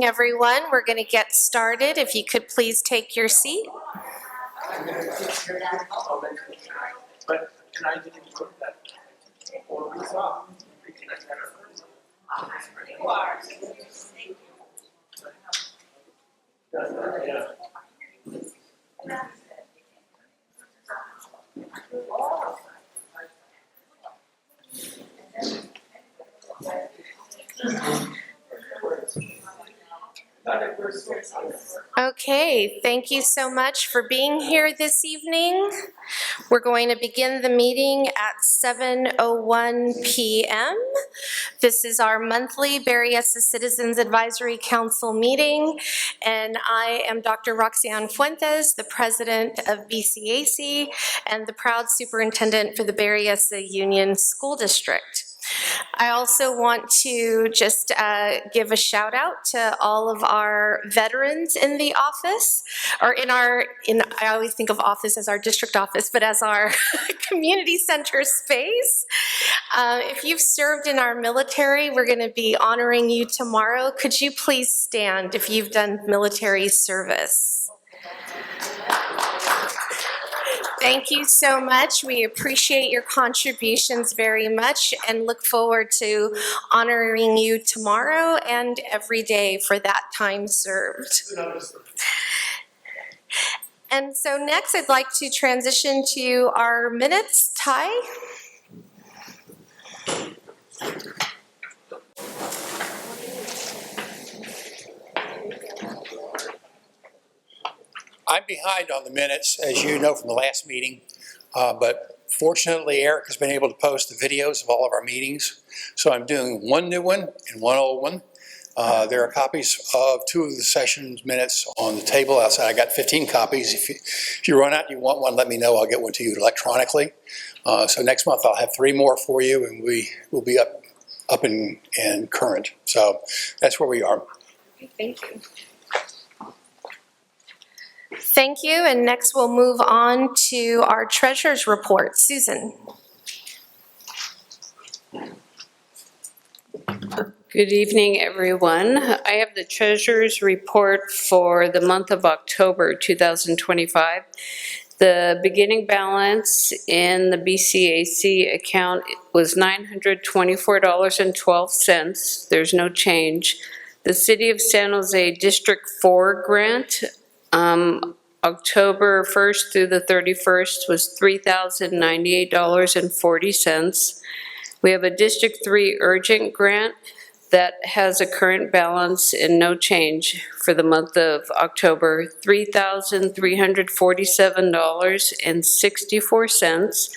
evening, everyone. We're going to get started. If you could please take your seat. Okay, thank you so much for being here this evening. We're going to begin the meeting at 7:01 p.m. This is our monthly Berryessa Citizens Advisory Council meeting, and I am Dr. Roxanne Fuentes, the president of BCAC and the proud superintendent for the Berryessa Union School District. I also want to just give a shout out to all of our veterans in the office, or I always think of office as our district office, but as our community center space. If you've served in our military, we're going to be honoring you tomorrow. Could you please stand if you've done military service? Thank you so much. We appreciate your contributions very much and look forward to honoring you tomorrow and every day for that time served. And so next I'd like to transition to our minutes. Ty? I'm behind on the minutes, as you know from the last meeting, but fortunately Eric has been able to post the videos of all of our meetings. So I'm doing one new one and one old one. There are copies of 2 of the session's minutes on the table outside. I got 15 copies. If you run out and you want one, let me know. I'll get one to you electronically. So next month I'll have 3 more for you, and we will be up and current. So that's where we are. Thank you. Thank you, and next we'll move on to our treasurer's report. Susan. Good evening, everyone. I have the treasurer's report for the month of October 2025. The beginning balance in the BCAC account was $924.12. There's no change. The City of San Jose District 4 grant, October 1st through the 31st was $3,098.40. We have a District 3 urgent grant that has a current balance and no change for the month of October, $3,347.64.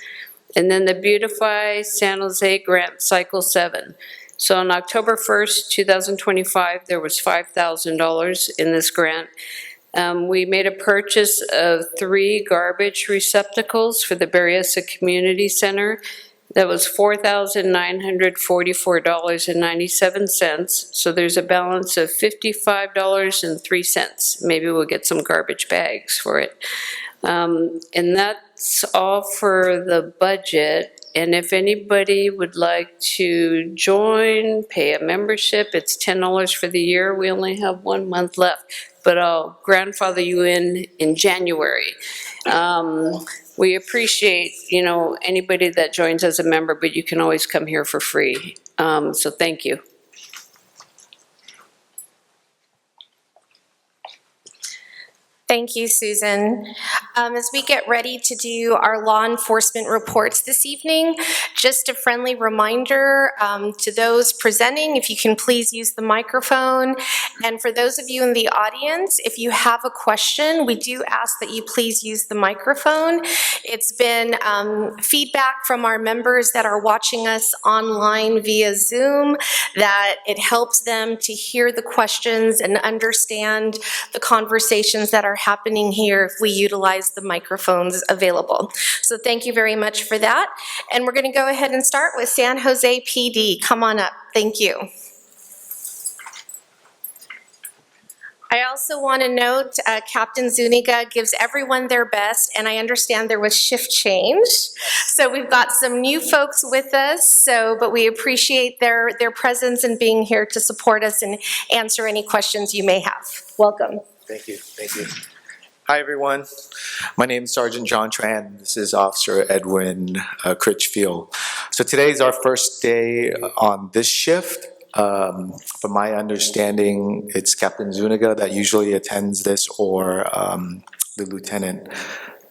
And then the Beautify San Jose grant cycle 7. So on October 1st, 2025, there was $5,000 in this grant. We made a purchase of 3 garbage receptacles for the Berryessa Community Center. That was $4,944.97. So there's a balance of $55.03. Maybe we'll get some garbage bags for it. And that's all for the budget. And if anybody would like to join, pay a membership, it's $10 for the year. We only have 1 month left, but I'll grandfather you in January. We appreciate, anybody that joins as a member, but you can always come here for free. So thank you. Thank you, Susan. As we get ready to do our law enforcement reports this evening, just a friendly reminder to those presenting, if you can please use the microphone. And for those of you in the audience, if you have a question, we do ask that you please use the microphone. It's been feedback from our members that are watching us online via Zoom that it helps them to hear the questions and understand the conversations that are happening here if we utilize the microphones available. So thank you very much for that. And we're going to go ahead and start with San Jose PD. Come on up. Thank you. I also want to note Captain Zuniga gives everyone their best, and I understand there was shift change. So we've got some new folks with us, but we appreciate their presence and being here to support us and answer any questions you may have. Welcome. Thank you. Thank you. Hi, everyone. My name is Sergeant John Tran. This is Officer Edwin Critchfield. So today is our first day on this shift. From my understanding, it's Captain Zuniga that usually attends this, or the lieutenant.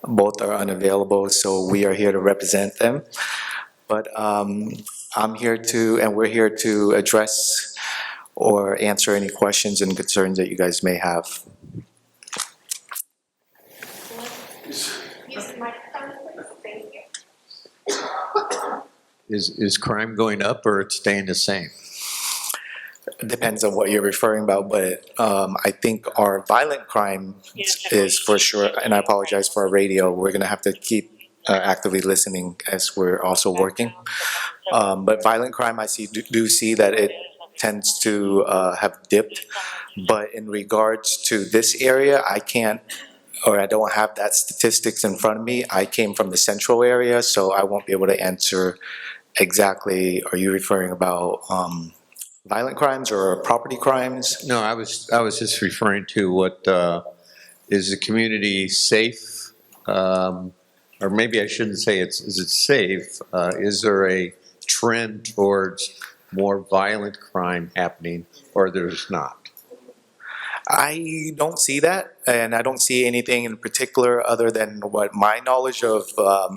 Both are unavailable, so we are here to represent them. But I'm here to, and we're here to address or answer any questions and concerns that you guys may have. Use the microphone, please. Thank you. Is crime going up or it's staying the same? Depends on what you're referring about, but I think our violent crime is for sure, and I apologize for our radio, we're gonna have to keep actively listening as we're also working. But violent crime, I do see that it tends to have dipped, but in regards to this area, I can't, or I don't have that statistics in front of me. I came from the central area, so I won't be able to answer exactly. Are you referring about violent crimes or property crimes? No, I was just referring to what, is the community safe? Or maybe I shouldn't say is it safe? Is there a trend towards more violent crime happening, or there's not? I don't see that, and I don't see anything in particular other than what my knowledge of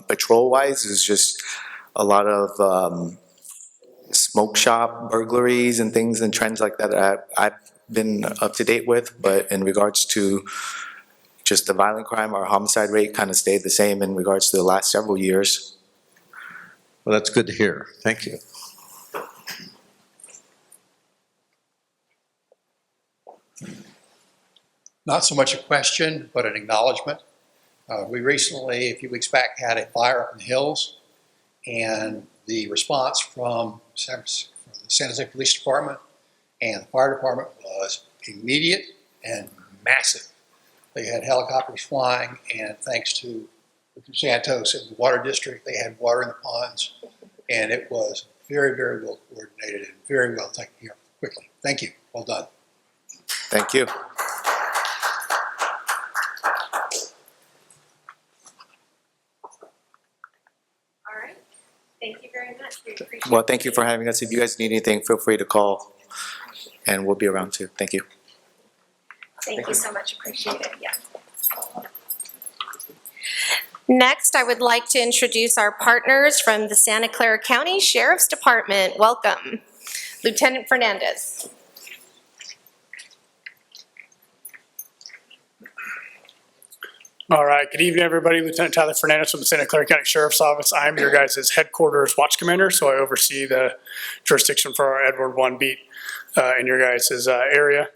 patrol-wise is just a lot of smoke shop burglaries and things and trends like that I've been up to date with. But in regards to just the violent crime, our homicide rate kind of stayed the same in regards to the last several years. Well, that's good to hear. Thank you. Not so much a question, but an acknowledgement. We recently, a few weeks back, had a fire up in the hills, and the response from the San Jose Police Department and the fire department was immediate and massive. They had helicopters flying, and thanks to Santos and the water district, they had water in the ponds, and it was very, very well coordinated and very well taken care of quickly. Thank you. Well done. Thank you. All right. Thank you very much. We appreciate it. Well, thank you for having us. If you guys need anything, feel free to call, and we'll be around too. Thank you. Thank you so much. Appreciate it. Yeah. Next, I would like to introduce our partners from the Santa Clara County Sheriff's Department. Welcome. Lieutenant Fernandez. All right, good evening, everybody. Lieutenant Tyler Fernandez from the Santa Clara County Sheriff's Office. I'm your guys' headquarters watch commander, so I oversee the jurisdiction for our Edward 1 beat in your guys' area.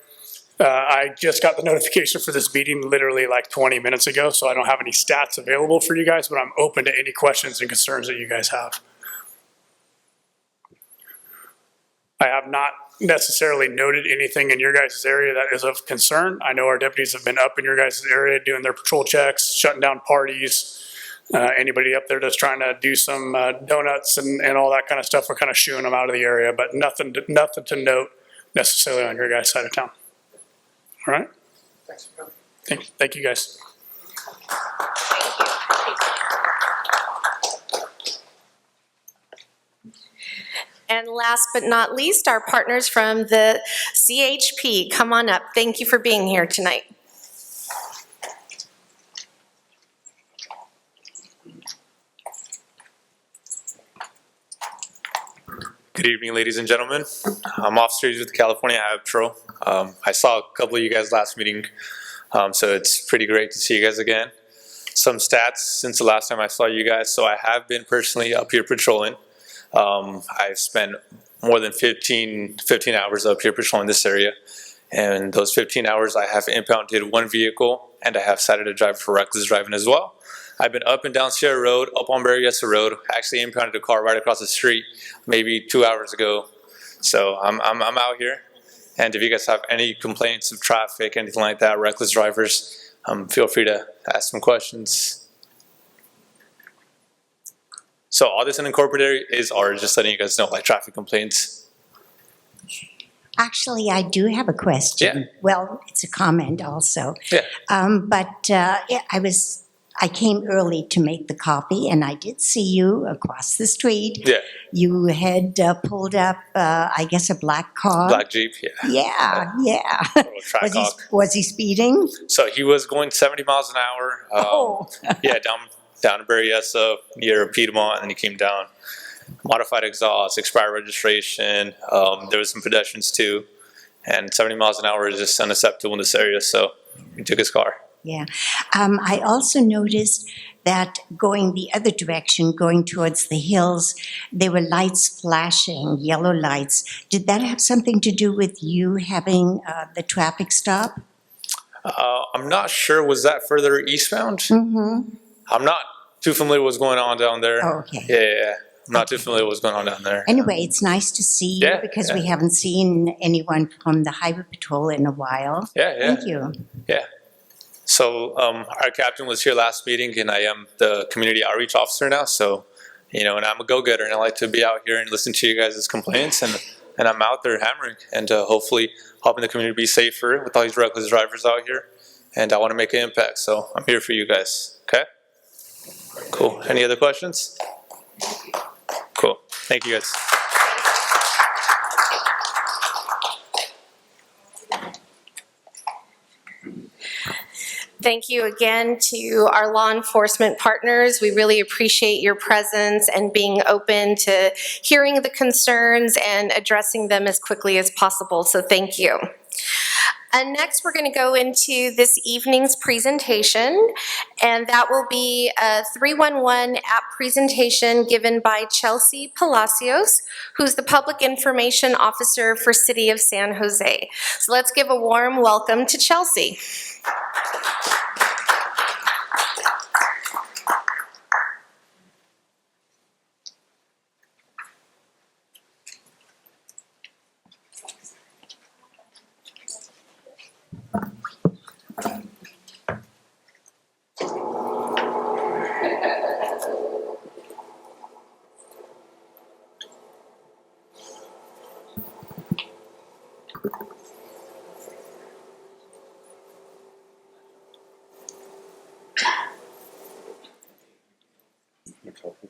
I just got the notification for this meeting literally like 20 minutes ago, so I don't have any stats available for you guys, but I'm open to any questions and concerns that you guys have. I have not necessarily noted anything in your guys' area that is of concern. I know our deputies have been up in your guys' area doing their patrol checks, shutting down parties. Anybody up there that's trying to do some donuts and all that kind of stuff, we're kind of shooing them out of the area, but nothing to note necessarily on your guys' side of town. All right? Thank you guys. And last but not least, our partners from the CHP. Come on up. Thank you for being here tonight. Good evening, ladies and gentlemen. I'm Officer with the California Highway Patrol. I saw a couple of you guys last meeting, so it's pretty great to see you guys again. Some stats since the last time I saw you guys. So I have been personally up here patrolling. I've spent more than 15 hours up here patrolling this area. And those 15 hours I have impounded one vehicle, and I have cited a driver for reckless driving as well. I've been up and down Sierra Road, up on Berryessa Road. Actually impounded a car right across the street maybe 2 hours ago. So I'm out here. And if you guys have any complaints of traffic, anything like that, reckless drivers, feel free to ask some questions. So all this unincorporated is ours, just letting you guys know, like traffic complaints. Actually, I do have a question. Yeah. Well, it's a comment also. Yeah. I came early to make the coffee, and I did see you across the street. Yeah. You had pulled up, I guess, a black car. Black Jeep, yeah. Yeah. Little track Was he, hawk. was he speeding? So he was going 70 miles an hour. Oh. Yeah, down to Berryessa near Piedmont, and then he came down. Modified exhaust, expired registration. There was some pedestrians too, and 70 miles an hour is just unacceptable in this area. So he took his car. Yeah. I also noticed that going the other direction, going towards the hills, there were lights flashing, yellow lights. Did that have something to do with you having the traffic stop? I'm not sure. Was that further eastbound? Mm-hmm. I'm not too familiar with what's going on down there. Oh, okay. Yeah. I'm not too familiar with what's going on down there. Anyway, it's nice to see you Yeah, because yeah. we haven't seen anyone from the Highway Patrol in a while. Yeah, yeah. Thank you. Yeah. So our captain was here last meeting, and I am the community outreach officer now. So, and I'm a go-getter, and I like to be out here and listen to you guys' complaints, and I'm out there hammering and hopefully helping the community be safer with all these reckless drivers out here. And I want to make an impact, so I'm here for you guys. Okay? Cool. Any other questions? Cool. Thank you, guys. Thank you again to our law enforcement partners. We really appreciate your presence and being open to hearing the concerns and addressing them as quickly as possible, so thank you. And next, we're going to go into this evening's presentation, and that will be a 311 app presentation given by Chelsea Palacios, who's the Public Information Officer for City of San Jose. So let's give a warm welcome to Chelsea.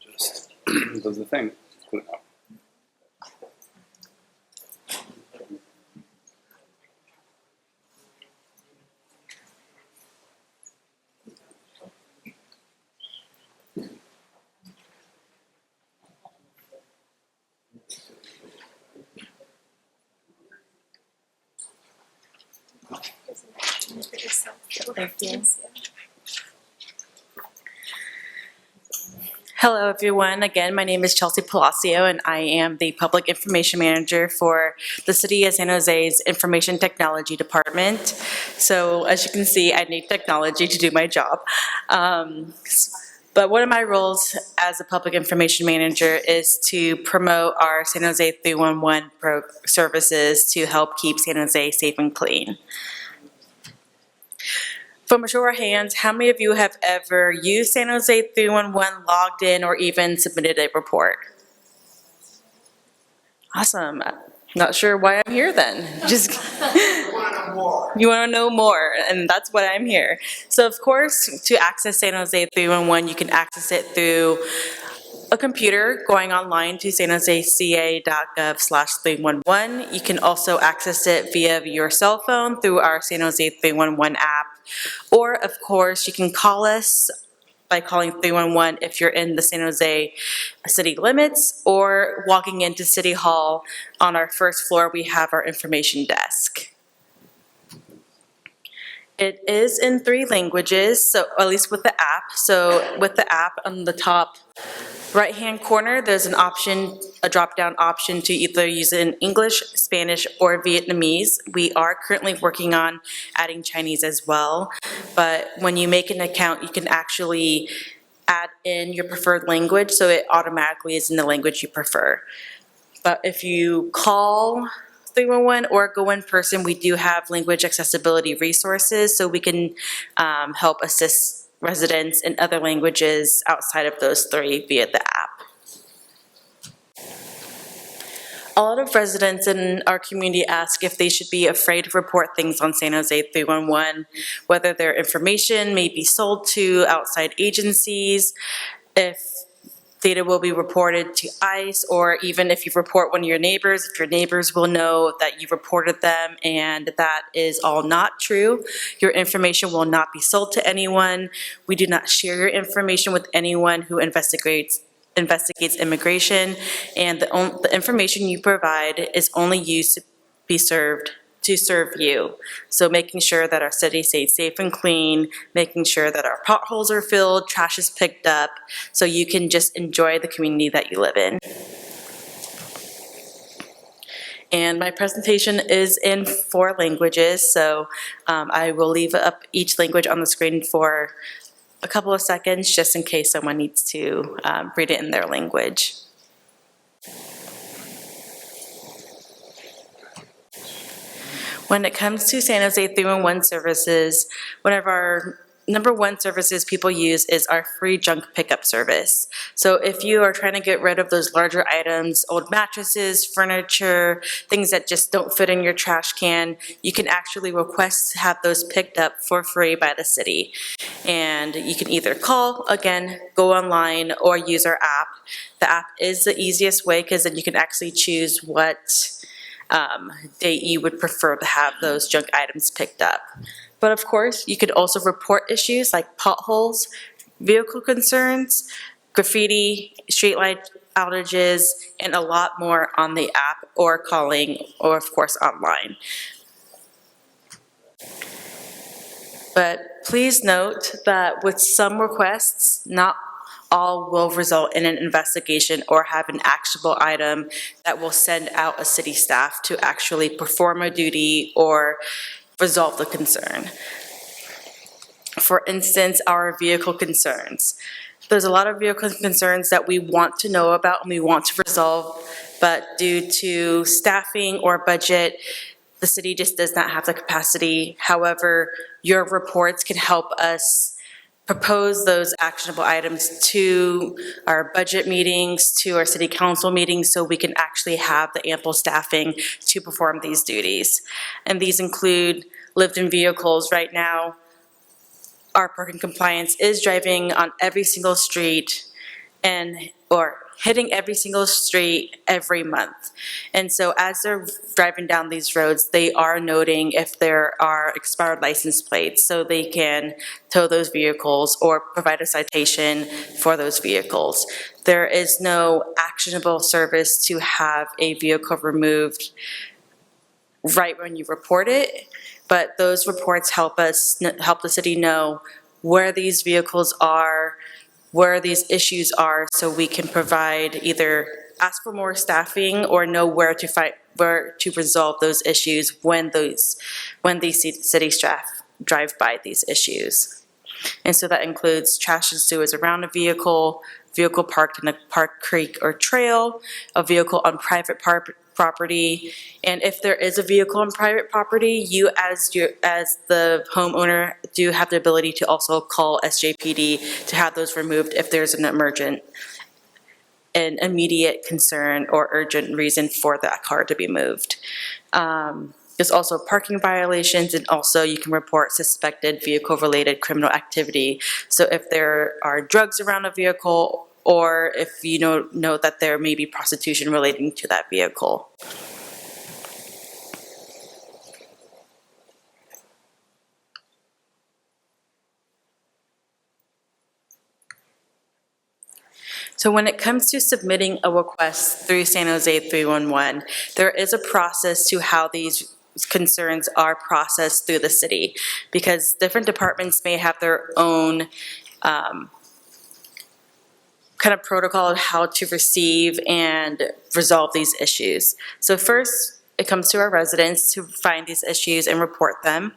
Just does the thing. Put it up. Hello, everyone. Again, my name is Chelsea Palacio, and I am the Public Information Manager for the City of San Jose's Information Technology Department. So as you can see, I need technology to do my job. But one of my roles as a Public Information Manager is to promote our San Jose 311 services to help keep San Jose safe and clean. From a show of hands, how many of you have ever used San Jose 311, logged in, or even submitted a report? Awesome. Not sure why I'm here then. Just you want to know more, and that's what I'm here. So of course, to access San Jose 311, you can access it through a computer, going online to sanjoseca.gov/311. You can also access it via your cell phone through our San Jose 311 app. Or, of course, you can call us by calling 311 if you're in the San Jose city limits, or walking into City Hall. On our first floor, we have our information desk. It is in 3 languages, so at least with the app. So with the app, on the top right-hand corner, there's an option, a drop-down option to either use it in English, Spanish, or Vietnamese. We are currently working on adding Chinese as well, but when you make an account, you can actually add in your preferred language, so it automatically is in the language you prefer. But if you call 311 or go in person, we do have language accessibility resources, so we can help assist residents in other languages outside of those three via the app. A lot of residents in our community ask if they should be afraid to report things on San Jose 311, whether their information may be sold to outside agencies, if data will be reported to ICE, or even if you report one of your neighbors, if your neighbors will know that you reported them, and that is all not true. Your information will not be sold to anyone. We do not share your information with anyone who investigates immigration, and the information you provide is only used to serve you. So making sure that our city stays safe and clean, making sure that our potholes are filled, trash is picked up, so you can just enjoy the community that you live in. And my presentation is in 4 languages, so I will leave up each language on the screen for a couple of seconds, just in case someone needs to read it in their language. When it comes to San Jose 311 services, one of our number one services people use is our free junk pickup service. So if you are trying to get rid of those larger items, old mattresses, furniture, things that just don't fit in your trash can, you can actually request to have those picked up for free by the city. And you can either call, again, go online, or use our app. The app is the easiest way because then you can actually choose what date you would prefer to have those junk items picked up. But of course, you could also report issues like potholes, vehicle concerns, graffiti, streetlight outages, and a lot more on the app or calling, or of course online. But please note that with some requests, not all will result in an investigation or have an actionable item that will send out a city staff to actually perform a duty or resolve the concern. For instance, our vehicle concerns. There's a lot of vehicle concerns that we want to know about and we want to resolve, but due to staffing or budget, the city just does not have the capacity. However, your reports can help us propose those actionable items to our budget meetings, to our city council meetings, so we can actually have the ample staffing to perform these duties. And these include lived-in vehicles. Right now, our parking compliance is driving on every single street or hitting every single street every month. And so as they're driving down these roads, they are noting if there are expired license plates, so they can tow those vehicles or provide a citation for those vehicles. There is no actionable service to have a vehicle removed right when you report it, but those reports help the city know where these vehicles are, where these issues are, so we can provide either ask for more staffing or know where to resolve those issues when these city staff drive by these issues. And so that includes trash and sewage around a vehicle parked in a park, creek, or trail, a vehicle on private property, and if there is a vehicle on private property, you as the homeowner do have the ability to also call SJPD to have those removed if there's an immediate concern or urgent reason for that car to be moved. There's also parking violations, and also you can report suspected vehicle-related criminal activity. So if there are drugs around a vehicle, or if you know that there may be prostitution relating to that vehicle. So when it comes to submitting a request through San Jose 311, there is a process to how these concerns are processed through the city, because different departments may have their own kind of protocol of how to receive and resolve these issues. So first, it comes to our residents to find these issues and report them.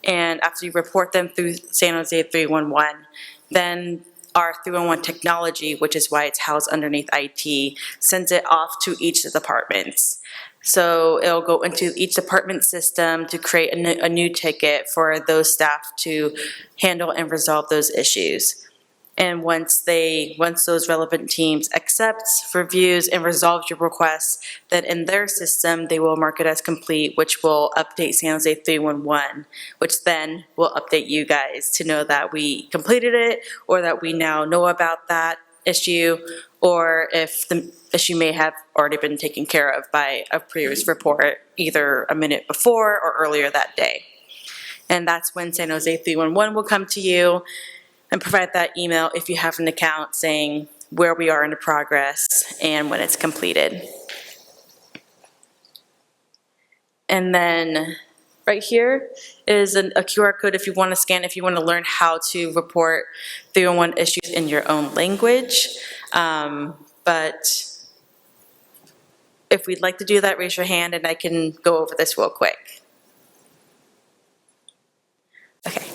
And after you report them through San Jose 311, then our 311 technology, which is why it's housed underneath IT, sends it off to each of the departments. So it'll go into each department system to create a new ticket for those staff to handle and resolve those issues. And once those relevant teams accepts, reviews, and resolves your request, then in their system, they will mark it as complete, which will update San Jose 311, which then will update you guys to know that we completed it, or that we now know about that issue, or if the issue may have already been taken care of by a previous report, either a minute before or earlier that day. And that's when San Jose 311 will come to you and provide that email if you have an account saying where we are in the progress and when it's completed. And then right here is a QR code if you want to scan, if you want to learn how to report 311 issues in your own language. But if we'd like to do that, raise your hand and I can go over this real quick. Okay.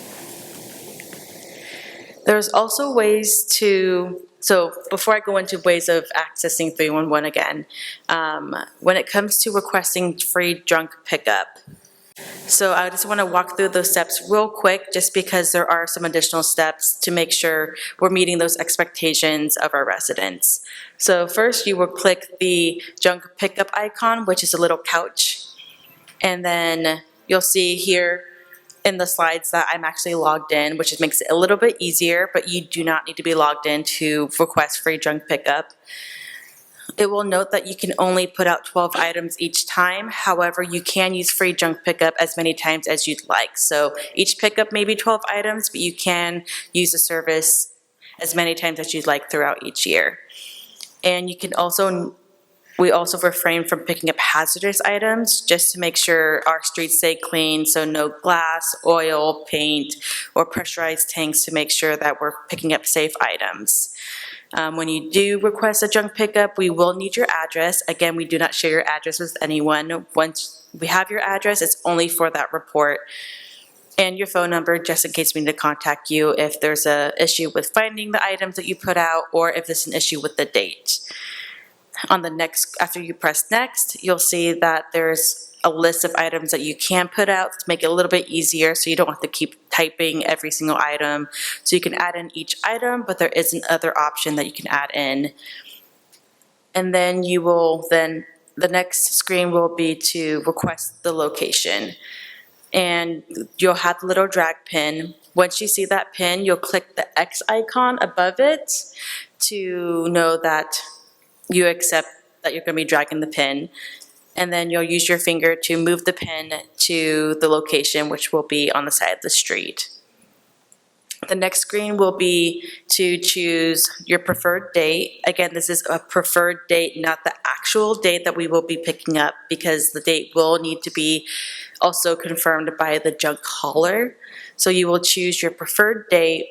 There's also ways to, so before I go into ways of accessing 311 again, when it comes to requesting free junk pickup, so I just want to walk through those steps real quick, just because there are some additional steps to make sure we're meeting those expectations of our residents. So first, you will click the junk pickup icon, which is a little couch, and then you'll see here in the slides that I'm actually logged in, which makes it a little bit easier, but you do not need to be logged in to request free junk pickup. It will note that you can only put out 12 items each time. However, you can use free junk pickup as many times as you'd like. So each pickup may be 12 items, but you can use the service as many times as you'd like throughout each year. And you can also, we also refrain from picking up hazardous items just to make sure our streets stay clean, so no glass, oil, paint, or pressurized tanks, to make sure that we're picking up safe items. When you do request a junk pickup, we will need your address. Again, we do not share your address with anyone. Once we have your address, it's only for that report. And your phone number, just in case we need to contact you if there's an issue with finding the items that you put out, or if there's an issue with the date. On the next, after you press next, you'll see that there's a list of items that you can put out to make it a little bit easier, so you don't have to keep typing every single item. So you can add in each item, but there is another option that you can add in. And then you will the next screen will be to request the location. And you'll have the little drag pin. Once you see that pin, you'll click the X icon above it to know that you accept that you're going to be dragging the pin. And then you'll use your finger to move the pin to the location, which will be on the side of the street. The next screen will be to choose your preferred date. Again, this is a preferred date, not the actual date that we will be picking up, because the date will need to be also confirmed by the junk hauler. So you will choose your preferred date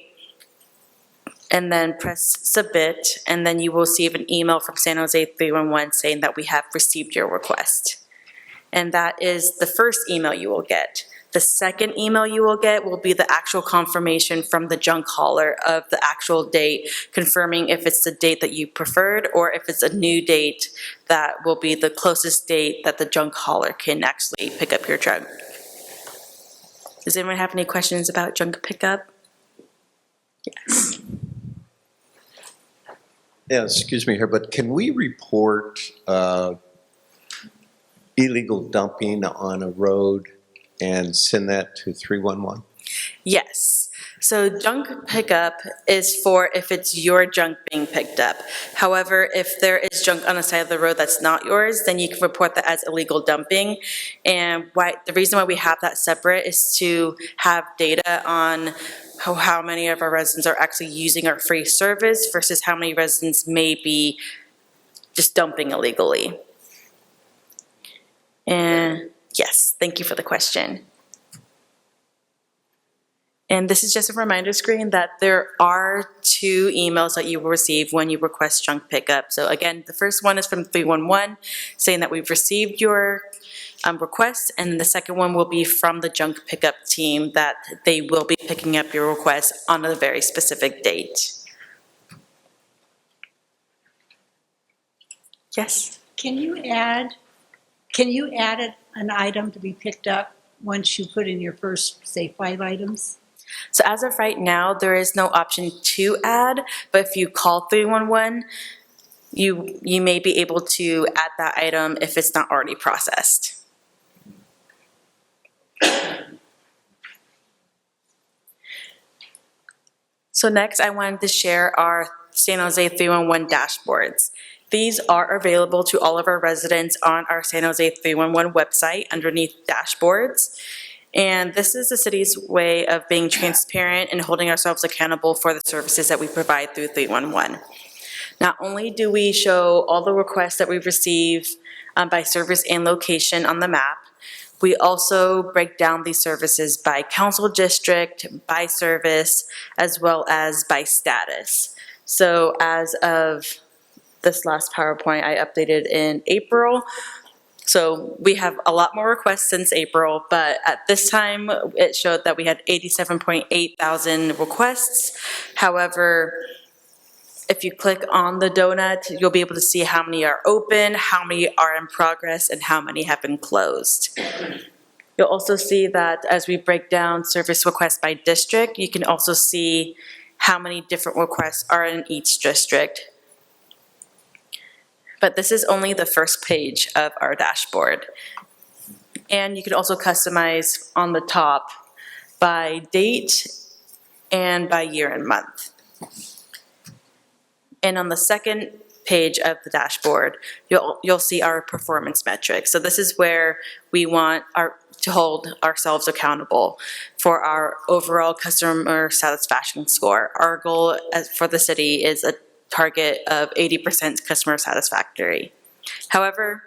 and then press submit, and then you will receive an email from San Jose 311 saying that we have received your request. And that is the first email you will get. The second email you will get will be the actual confirmation from the junk hauler of the actual date, confirming if it's the date that you preferred or if it's a new date that will be the closest date that the junk hauler can actually pick up your junk. Does anyone have any questions about junk pickup? Yes. Yeah, excuse me here, but can we report illegal dumping on a road and send that to 311? Yes. So junk pickup is for if it's your junk being picked up. However, if there is junk on the side of the road that's not yours, then you can report that as illegal dumping. And the reason why we have that separate is to have data on how many of our residents are actually using our free service versus how many residents may be just dumping illegally. And yes, thank you for the question. And this is just a reminder screen that there are 2 emails that you will receive when you request junk pickup. So again, the first one is from 311 saying that we've received your request, and the second one will be from the junk pickup team that they will be picking up your request on a very specific date. Yes? Can Can you add an item to be picked up once you put in your first, say, 5 items? So as of right now, there is no option to add, but if you call 311, you may be able to add that item if it's not already processed. So next, I wanted to share our San Jose 311 dashboards. These are available to all of our residents on our San Jose 311 website underneath dashboards. And this is the city's way of being transparent and holding ourselves accountable for the services that we provide through 311. Not only do we show all the requests that we receive by service and location on the map, we also break down these services by council district, by service, as well as by status. So as of this last PowerPoint I updated in April, so we have a lot more requests since April, but at this time, it showed that we had 87.8 thousand requests. However, if you click on the donut, you'll be able to see how many are open, how many are in progress, and how many have been closed. You'll also see that as we break down service requests by district, you can also see how many different requests are in each district. But this is only the first page of our dashboard. And you can also customize on the top by date and by year and month. And on the second page of the dashboard, you'll see our performance metrics. So this is where we want to hold ourselves accountable for our overall customer satisfaction score. Our goal for the city is a target of 80% customer satisfactory. However,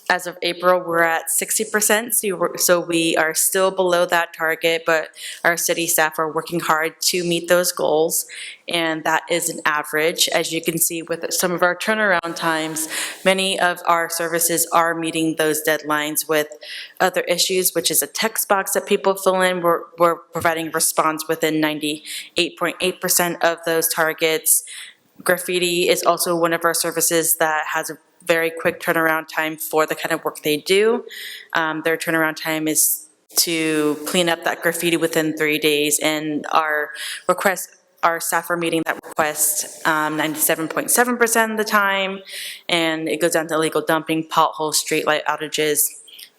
as of April, we're at 60%, so we are still below that target, but our city staff are working hard to meet those goals, and that is an average. As you can see with some of our turnaround times, many of our services are meeting those deadlines. With other issues, which is a text box that people fill in, we're providing response within 98.8% of those targets. Graffiti is also one of our services that has a very quick turnaround time for the kind of work they do. Their turnaround time is to clean up that graffiti within 3 days, and our staff are meeting that request 97.7% of the time, and it goes down to illegal dumping, potholes, streetlight outages.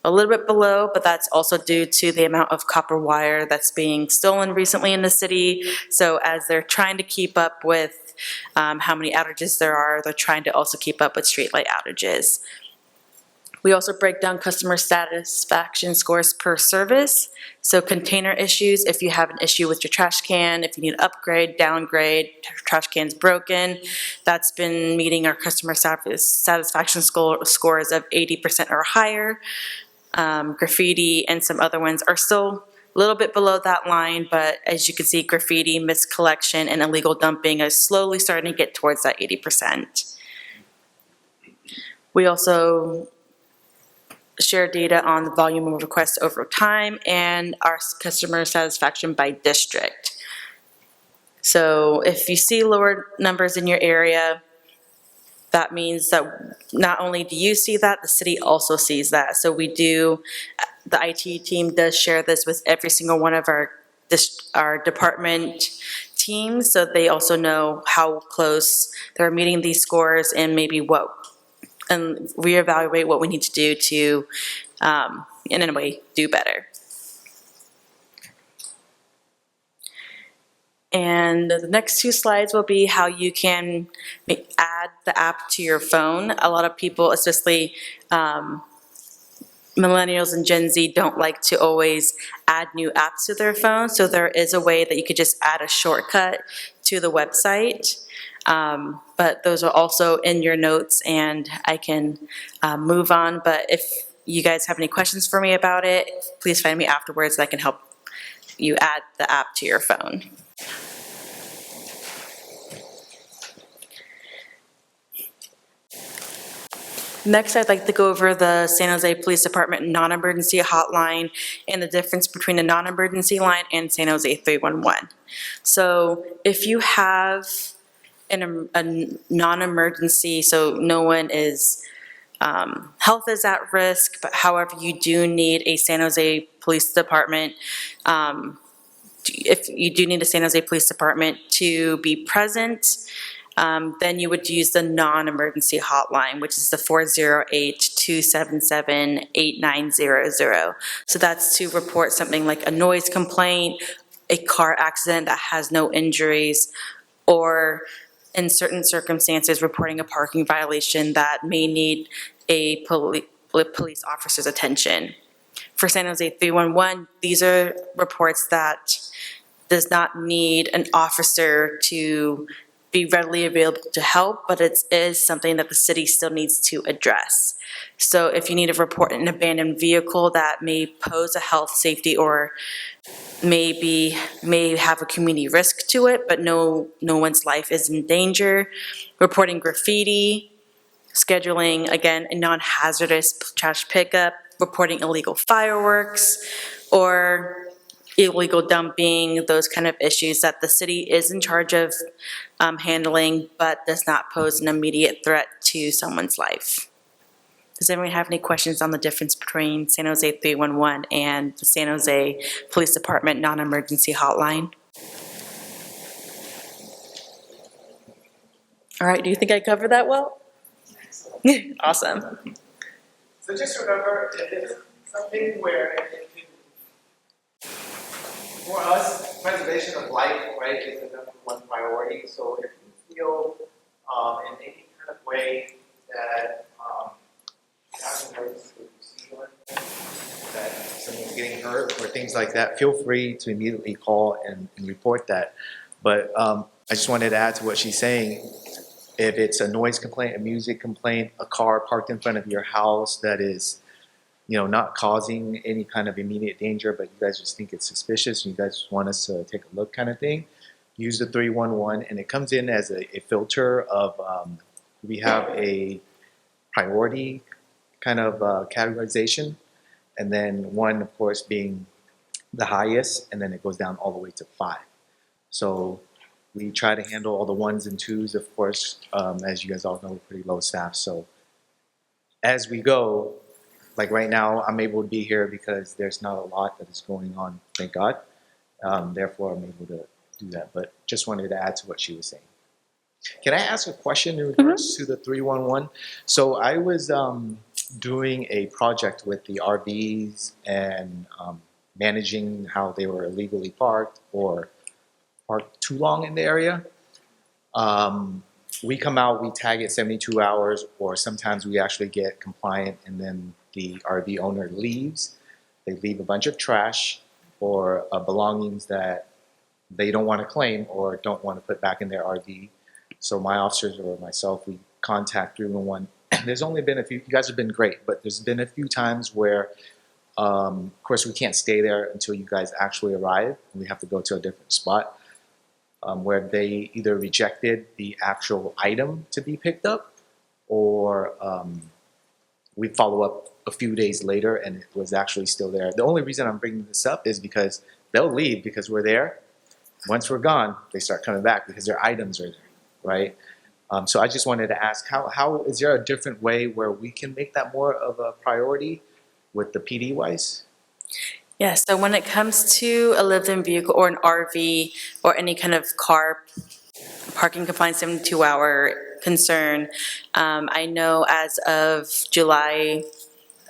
A little bit below, but that's also due to the amount of copper wire that's being stolen recently in the city. So as they're trying to keep up with how many outages there are, they're trying to also keep up with streetlight outages. We also break down customer satisfaction scores per service. So container issues, if you have an issue with your trash can, if you need an upgrade, downgrade, trash can's broken, that's been meeting our customer satisfaction scores of 80% or higher. Graffiti and some other ones are still a little bit below that line, but as you can see, graffiti, miscollection, and illegal dumping is slowly starting to get towards that 80%. We also share data on the volume of requests over time and our customer satisfaction by district. So if you see lower numbers in your area, that means that not only do you see that, the city also sees that. So the IT team does share this with every single one of our department teams, so they also know how close they're meeting these scores and maybe and reevaluate what we need to do to, in a way, do better. And the next 2 slides will be how you can add the app to your phone. A lot of people, especially millennials and Gen Z, don't like to always add new apps to their phone. So there is a way that you could just add a shortcut to the website. But those are also in your notes, and I can move on. But if you guys have any questions for me about it, please find me afterwards and I can help you add the app to your phone. Next, I'd like to go over the San Jose Police Department non-emergency hotline and the difference between a non-emergency line and San Jose 311. So if you have a non-emergency, so no one is health is at risk, but however, you do need a San Jose Police Department, if you do need a San Jose Police Department to be present, then you would use the non-emergency hotline, which is the 408-277-8900. So that's to report something like a noise complaint, a car accident that has no injuries, or in certain circumstances, reporting a parking violation that may need a police officer's attention. For San Jose 311, these are reports that does not need an officer to be readily available to help, but it is something that the city still needs to address. So if you need to report an abandoned vehicle that may pose a health, safety, or may have a community risk to it, but no one's life is in danger, reporting graffiti, scheduling, again, a non-hazardous trash pickup, reporting illegal fireworks, or illegal dumping, those kind of issues that the city is in charge of handling, but does not pose an immediate threat to someone's life. Does anyone have any questions on the difference between San Jose 311 and the San Jose Police Department non-emergency hotline? All right, do you think I covered that well? Awesome. So just remember, if it's something where it can, for us, preservation of life, right, is the number one priority. So if you feel in any kind of way that you have an emergency procedure, that someone's getting hurt or things like that, feel free to immediately call and report that. But I just wanted to add to what she's saying. If it's a noise complaint, a music complaint, a car parked in front of your house that is, not causing any kind of immediate danger, but you guys just think it's suspicious and you guys want us to take a look kind of thing, use the 311, and it comes in as a filter of, we have a priority kind of categorization, and then 1, of course, being the highest, and then it goes down all the way to 5. So we try to handle all the 1s and 2s, of course. As you guys all know, we're pretty low staff. So as we go, like right now, I'm able to be here because there's not a lot that is going on, thank God. Therefore, I'm able to do that. But just wanted to add to what she was saying. Can I ask a question in regards to the 311? So I was doing a project with the RVs and managing how they were illegally parked or parked too long in the area. We come out, we tag it 72 hours, or sometimes we actually get compliant and then the RV owner leaves. They leave a bunch of trash or belongings that they don't want to claim or don't want to put back in their RV. So my officers or myself, we contact 311. There's only been a few, you guys have been great, but there's been a few times where, of course, we can't stay there until you guys actually arrive. We have to go to a different spot. Where they either rejected the actual item to be picked up, or we follow up a few days later and it was actually still there. The only reason I'm bringing this up is because they'll leave because we're there. Once we're gone, they start coming back because their items are there, right? So I just wanted to ask, how is there a different way where we can make that more of a priority with the PD wise? Yeah, so when it comes to a lived-in vehicle or an RV or any kind of car parking compliance 72-hour concern, I know as of July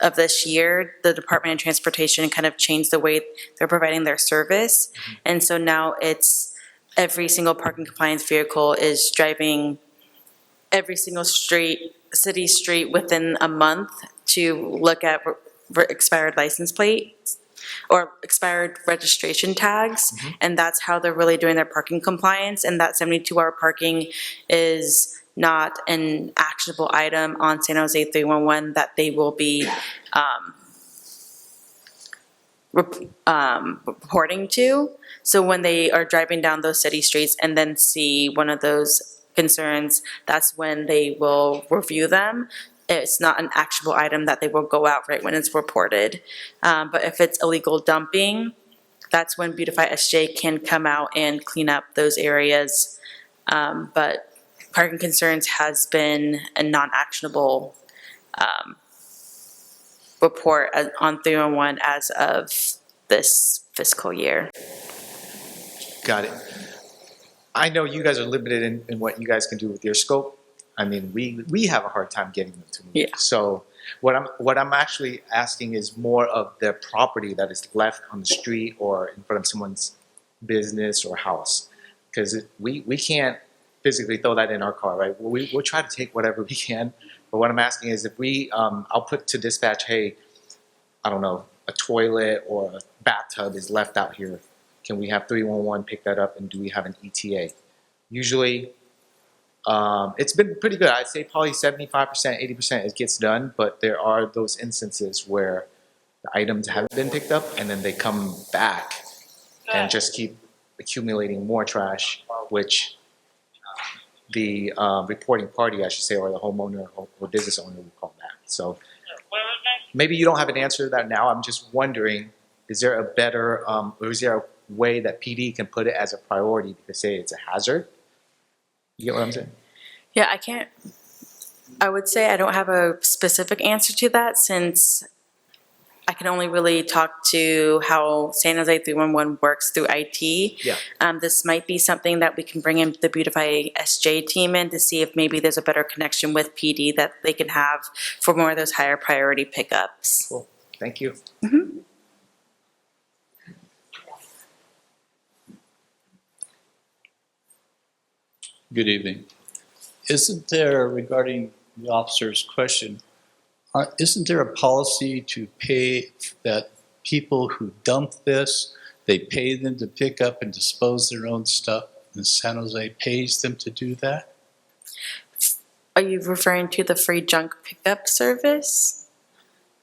of this year, the Department of Transportation kind of changed the way they're providing their service. And so now it's every single parking compliance vehicle is driving every single city street within a month to look at expired license plates or expired registration tags, and that's how they're really doing their parking compliance, and that 72-hour parking is not an actionable item on San Jose 311 that they will be reporting to. So when they are driving down those city streets and then see one of those concerns, that's when they will review them. It's not an actionable item that they will go out right when it's reported. But if it's illegal dumping, that's when Beautify SJ can come out and clean up those areas. But parking concerns has been a non-actionable report on 311 as of this fiscal year. Got it. I know you guys are limited in what you guys can do with your scope. I mean, we have a hard time getting them to move. Yeah. So what I'm actually asking is more of the property that is left on the street or in front of someone's business or house, because we can't physically throw that in our car, right? We'll try to take whatever we can, but what I'm asking is if we, I'll put to dispatch, hey, I don't know, a toilet or a bathtub is left out here. Can we have 311 pick that up, and do we have an ETA? Usually, it's been pretty good. I'd say probably 75%, 80% it gets done, but there are those instances where the items haven't been picked up and then they come back and just keep accumulating more trash, which the reporting party, I should say, or the homeowner or business owner will call back. So maybe you don't have an answer to that now. I'm just wondering, is there a better, or is there a way that PD can put it as a priority to say it's a hazard? You get what I'm saying? Yeah, I would say I don't have a specific answer to that, since I can only really talk to how San Jose 311 works through IT. Yeah. This might be something that we can bring in the Beautify SJ team in to see if maybe there's a better connection with PD that they can have for more of those higher priority pickups. Cool. Thank you. Good evening. Isn't there, regarding the officer's question, isn't there a policy to pay that people who dump this, they pay them to pick up and dispose their own stuff, and San Jose pays them to do that? Are you referring to the free junk pickup service?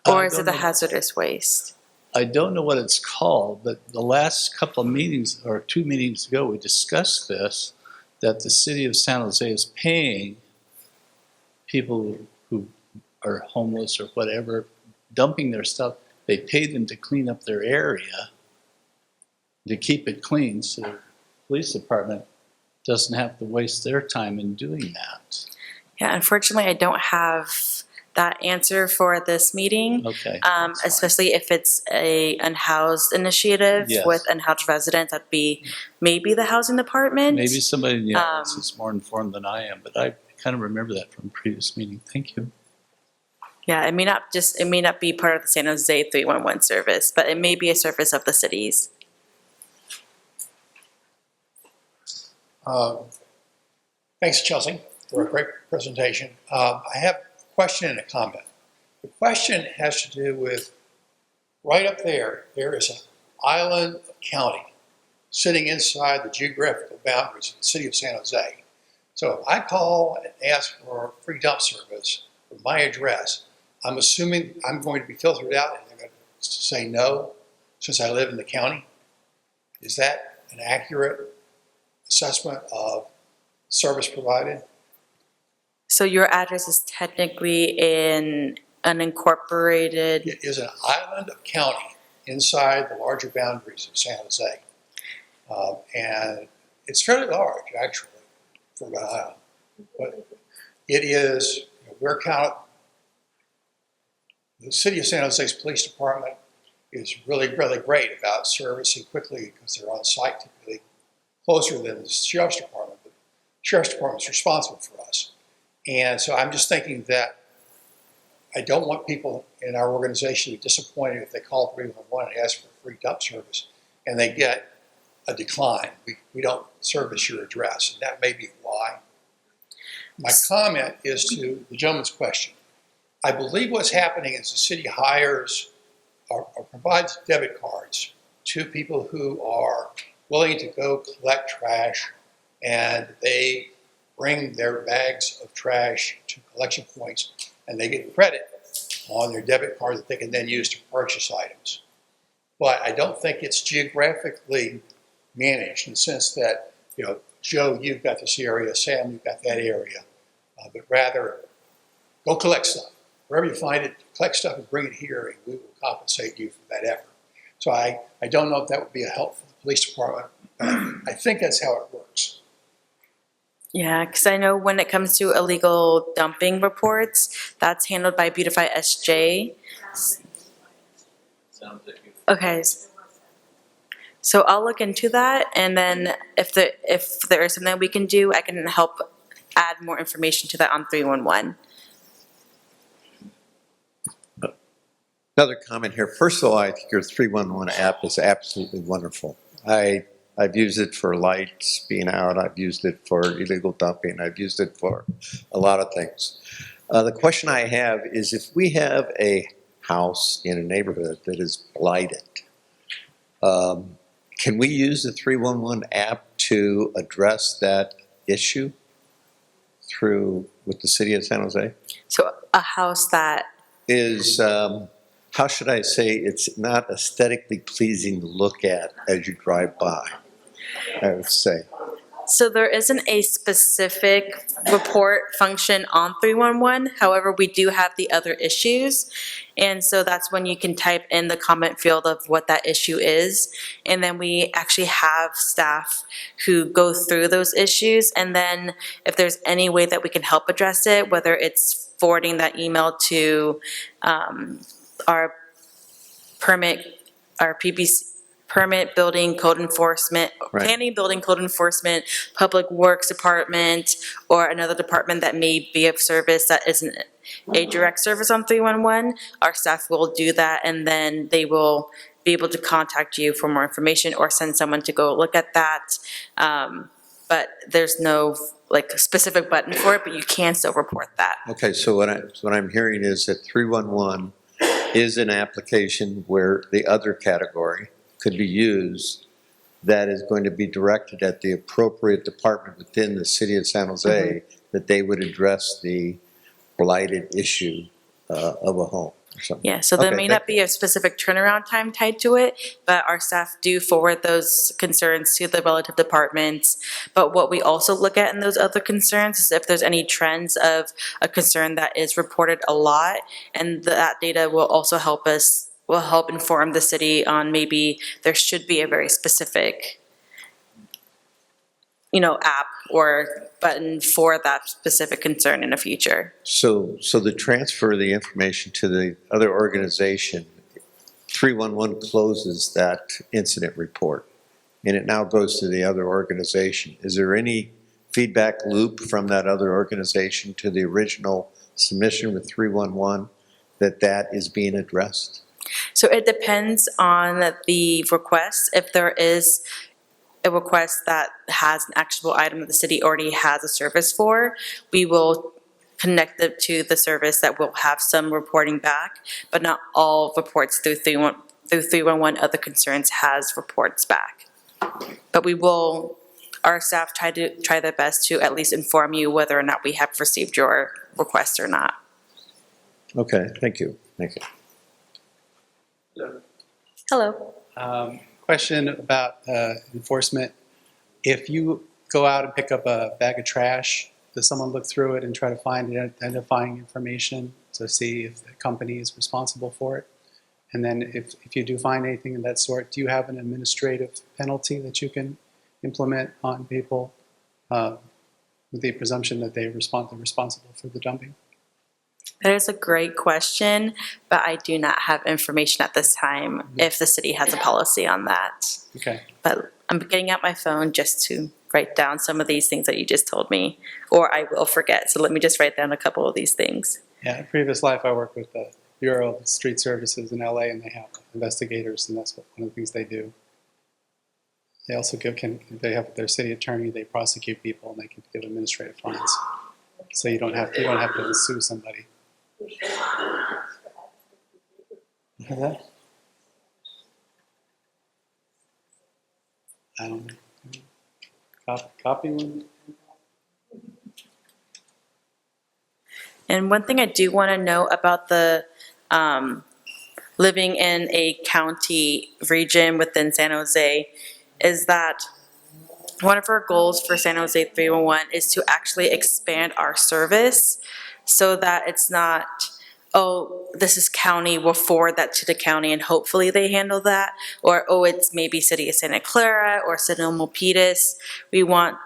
Or is it the hazardous waste? I don't know what it's called, but the last couple of meetings, or 2 meetings ago, we discussed this, that the city of San Jose is paying people who are homeless or whatever, dumping their stuff. They pay them to clean up their area, to keep it clean, so the police department doesn't have to waste their time in doing that. Yeah, unfortunately, I don't have that answer for this meeting. Okay. Especially if it's a unhoused initiative Yes. with unhoused residents, that'd be maybe the housing department. Maybe somebody in the audience is more informed than I am, but I kind of remember that from a previous meeting. Thank you. Yeah, it may not be part of the San Jose 311 service, but it may be a service of the cities. Thanks, Chelsea, for a great presentation. I have a question and a comment. The question has to do with, right up there, there is an island of county sitting inside the geographical boundaries of the city of San Jose. So if I call and ask for a free dump service for my address, I'm assuming I'm going to be filtered out and they're going to say no since I live in the county. Is that an accurate assessment of service provided? So your address is technically in an incorporated. It is an island of county inside the larger boundaries of San Jose. And it's fairly large, actually, for an island. But it is, we're counted, the city of San Jose's police department is really, really great about servicing quickly because they're on site typically closer than the sheriff's department. But the sheriff's department is responsible for us. And so I'm just thinking that I don't want people in our organization to be disappointed if they call 311 and ask for a free dump service and they get a decline. We don't service your address, and that may be why. My comment is to the gentleman's question. I believe what's happening is the city hires or provides debit cards to people who are willing to go collect trash, and they bring their bags of trash to collection points, and they get credit on their debit card that they can then use to purchase items. But I don't think it's geographically managed in the sense that, Joe, you've got this area, Sam, you've got that area, but rather go collect stuff. Wherever you find it, collect stuff and bring it here, and we will compensate you for that effort. So I don't know if that would be a help for the police department, but I think that's how it works. Yeah, because I know when it comes to illegal dumping reports, that's handled by Beautify SJ. Okay. So I'll look into that, and then if there is something we can do, I can help add more information to that on 311. Another comment here. First of all, I think your 311 app is absolutely wonderful. I've used it for lights being out. I've used it for illegal dumping. I've used it for a lot of things. The question I have is if we have a house in a neighborhood that is blighted, can we use the 311 app to address that issue with the city of San Jose? So a house that, Is, how should I say, it's not aesthetically pleasing to look at as you drive by, I would say. so there isn't a specific report function on 311. However, we do have the other issues. And so that's when you can type in the comment field of what that issue is. And then we actually have staff who go through those issues. And then if there's any way that we can help address it, whether it's forwarding that email to our PBC, permit building code enforcement, Right. planning building code enforcement, public works department, or another department that may be of service that isn't a direct service on 311, our staff will do that, and then they will be able to contact you for more information or send someone to go look at that. But there's no like specific button for it, but you can still report that. Okay, so what I'm hearing is that 311 is an application where the other category could be used that is going to be directed at the appropriate department within the city of San Jose, that they would address the blighted issue of a home or something. Yeah, so there Okay, may thank not be a specific turnaround time tied to it, but our staff do forward those concerns to the relative departments. But what we also look at in those other concerns is if there's any trends of a concern that is reported a lot, and that data will also help inform the city on maybe there should be a very specific, app or button for that specific concern in the future. So the transfer of the information to the other organization, 311 closes that incident report, and it now goes to the other organization. Is there any feedback loop from that other organization to the original submission with 311 that is being addressed? So it depends on the request. If there is a request that has an actionable item that the city already has a service for, we will connect it to the service that will have some reporting back, but not all reports through 311 other concerns has reports back. But our staff try their best to at least inform you whether or not we have received your request or not. Okay, thank you. Hello. Question about enforcement. If you go out and pick up a bag of trash, does someone look through it and try to find identifying information to see if the company is responsible for it? And then if you do find anything of that sort, do you have an administrative penalty that you can implement on people with the presumption that they're responsible for the dumping? That is a great question, but I do not have information at this time if the city has a policy on that. Okay. But I'm getting out my phone just to write down some of these things that you just told me, or I will forget. So let me just write down a couple of these things. Yeah, in previous life, I worked with the Bureau of Street Services in LA, and they have investigators, and that's one of the things they do. They also they have their city attorney, they prosecute people, and they can give administrative fines. So you don't have to sue somebody. I don't know. Copy one. And one thing I do want to know about the living in a county region within San Jose is that one of our goals for San Jose 311 is to actually expand our service so that it's not, oh, this is county, we'll forward that to the county and hopefully they handle that. Or, oh, it's maybe City of Santa Clara or Sonoma Milpitas. We want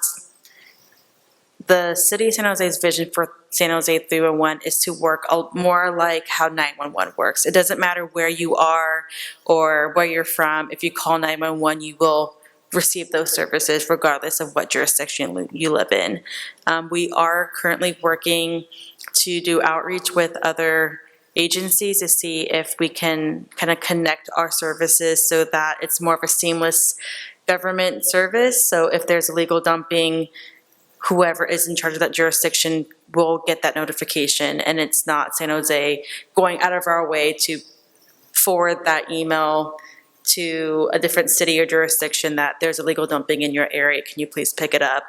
the city of San Jose's vision for San Jose 311 is to work more like how 911 works. It doesn't matter where you are or where you're from. If you call 911, you will receive those services regardless of what jurisdiction you live in. We are currently working to do outreach with other agencies to see if we can kind of connect our services so that it's more of a seamless government service. So if there's illegal dumping, whoever is in charge of that jurisdiction will get that notification, and it's not San Jose going out of our way to forward that email to a different city or jurisdiction that there's illegal dumping in your area, can you please pick it up?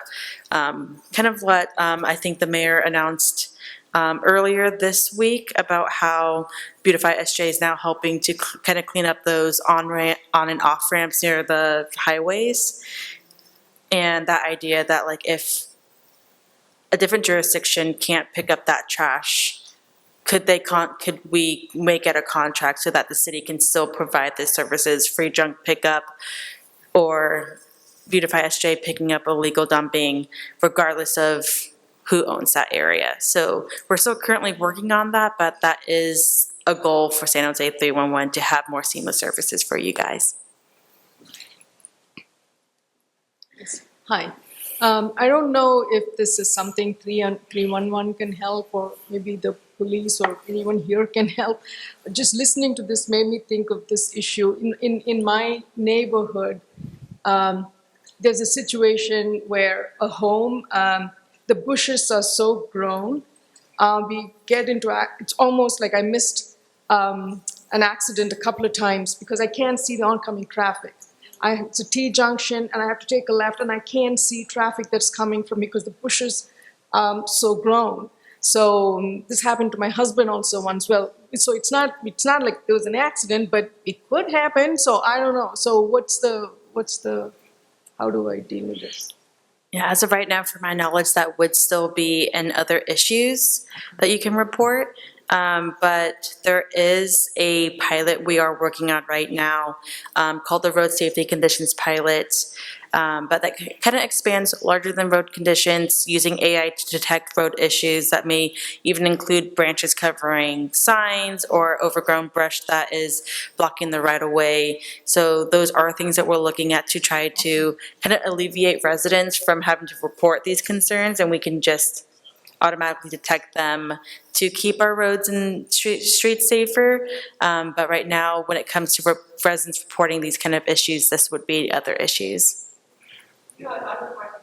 Kind of what I think the mayor announced earlier this week about how Beautify SJ is now helping to kind of clean up those on and off ramps near the highways. And that idea that like if a different jurisdiction can't pick up that trash, could we make it a contract so that the city can still provide the services, free junk pickup or Beautify SJ picking up illegal dumping regardless of who owns that area. So we're still currently working on that, but that is a goal for San Jose 311 to have more seamless services for you guys. Hi. I don't know if this is something 311 can help, or maybe the police or anyone here can help. Just listening to this made me think of this issue. In my neighborhood, there's a situation where a home, the bushes are so grown, we get into, it's almost like I missed an accident a couple of times because I can't see the oncoming traffic. It's a T-junction, and I have to take a left, and I can't see traffic that's coming from me because the bushes so grown. So this happened to my husband also once. Well, so it's not like there was an accident, but it could happen. So I don't know. So how do I deal with this? Yeah, as of right now, for my knowledge, that would still be in other issues that you can report. But there is a pilot we are working on right now called the Road Safety Conditions Pilot. But that kind of expands larger than road conditions, using AI to detect road issues that may even include branches covering signs or overgrown brush that is blocking the right of way. So those are things that we're looking at to try to kind of alleviate residents from having to report these concerns, and we can just automatically detect them to keep our roads and streets safer. But right now, when it comes to residents reporting these kind of issues, this would be other issues. You know, another question,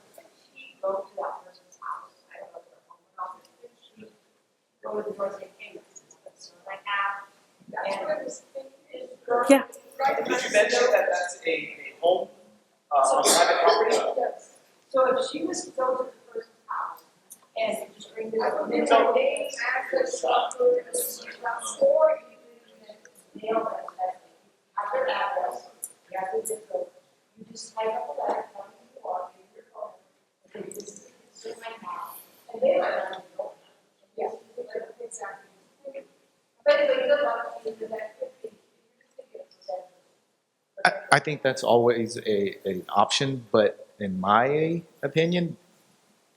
did she go to that person's house? I don't know if they're home or not, but did she go to the North St. Payments? So like that's where this thing is. Yeah. Right. Did you mention that that's a home on private property? Yes. So if she was to go to the person's house and just bring this name, address, or you can mail them that have their address, you have to zip code. You just type up a letter. And they might not know. Yes, exactly. But anyway, a lot of people that I think that's always an option, but in my opinion,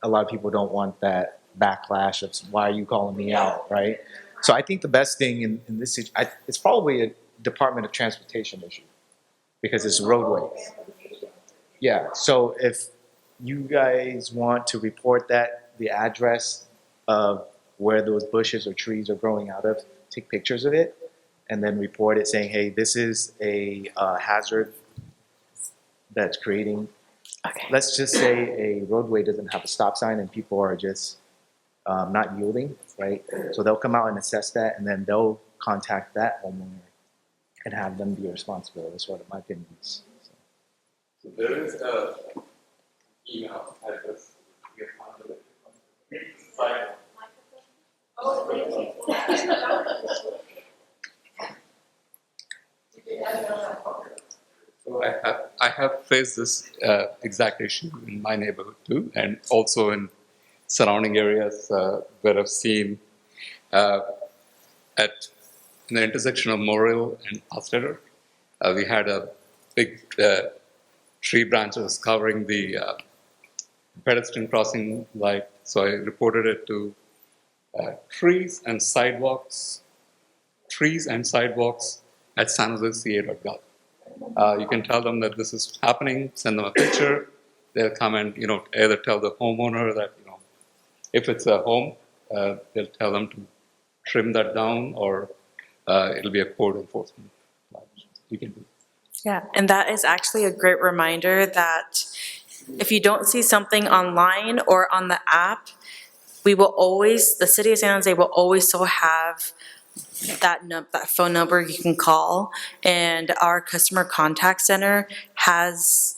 a lot of people don't want that backlash of why are you calling me out, right? So I think the best thing in this situation, it's probably a Department of Transportation issue because it's roadways. Yeah, so if you guys want to report that, the address of where those bushes or trees are growing out of, take pictures of it, and then report it saying, hey, this is a hazard that's creating. Okay. Let's just say a roadway doesn't have a stop sign and people are just not yielding, right? So they'll come out and assess that, and then they'll contact that homeowner and have them be responsible. That's what my opinion is. So there is a email address you can find it. So I have faced this exact issue in my neighborhood too, and also in surrounding areas where I've seen at the intersection of Morrill and Hostetter, we had a big tree branches covering the pedestrian crossing light. So I reported it to trees and sidewalks at sanjoseca.gov. You can tell them that this is happening, send them a picture. They'll come and, either tell the homeowner that, if it's a home, they'll tell them to trim that down, or it'll be a code enforcement. You can do. Yeah, and that is actually a great reminder that if you don't see something online or on the app, the city of San Jose will always still have that phone number you can call, and our customer contact center has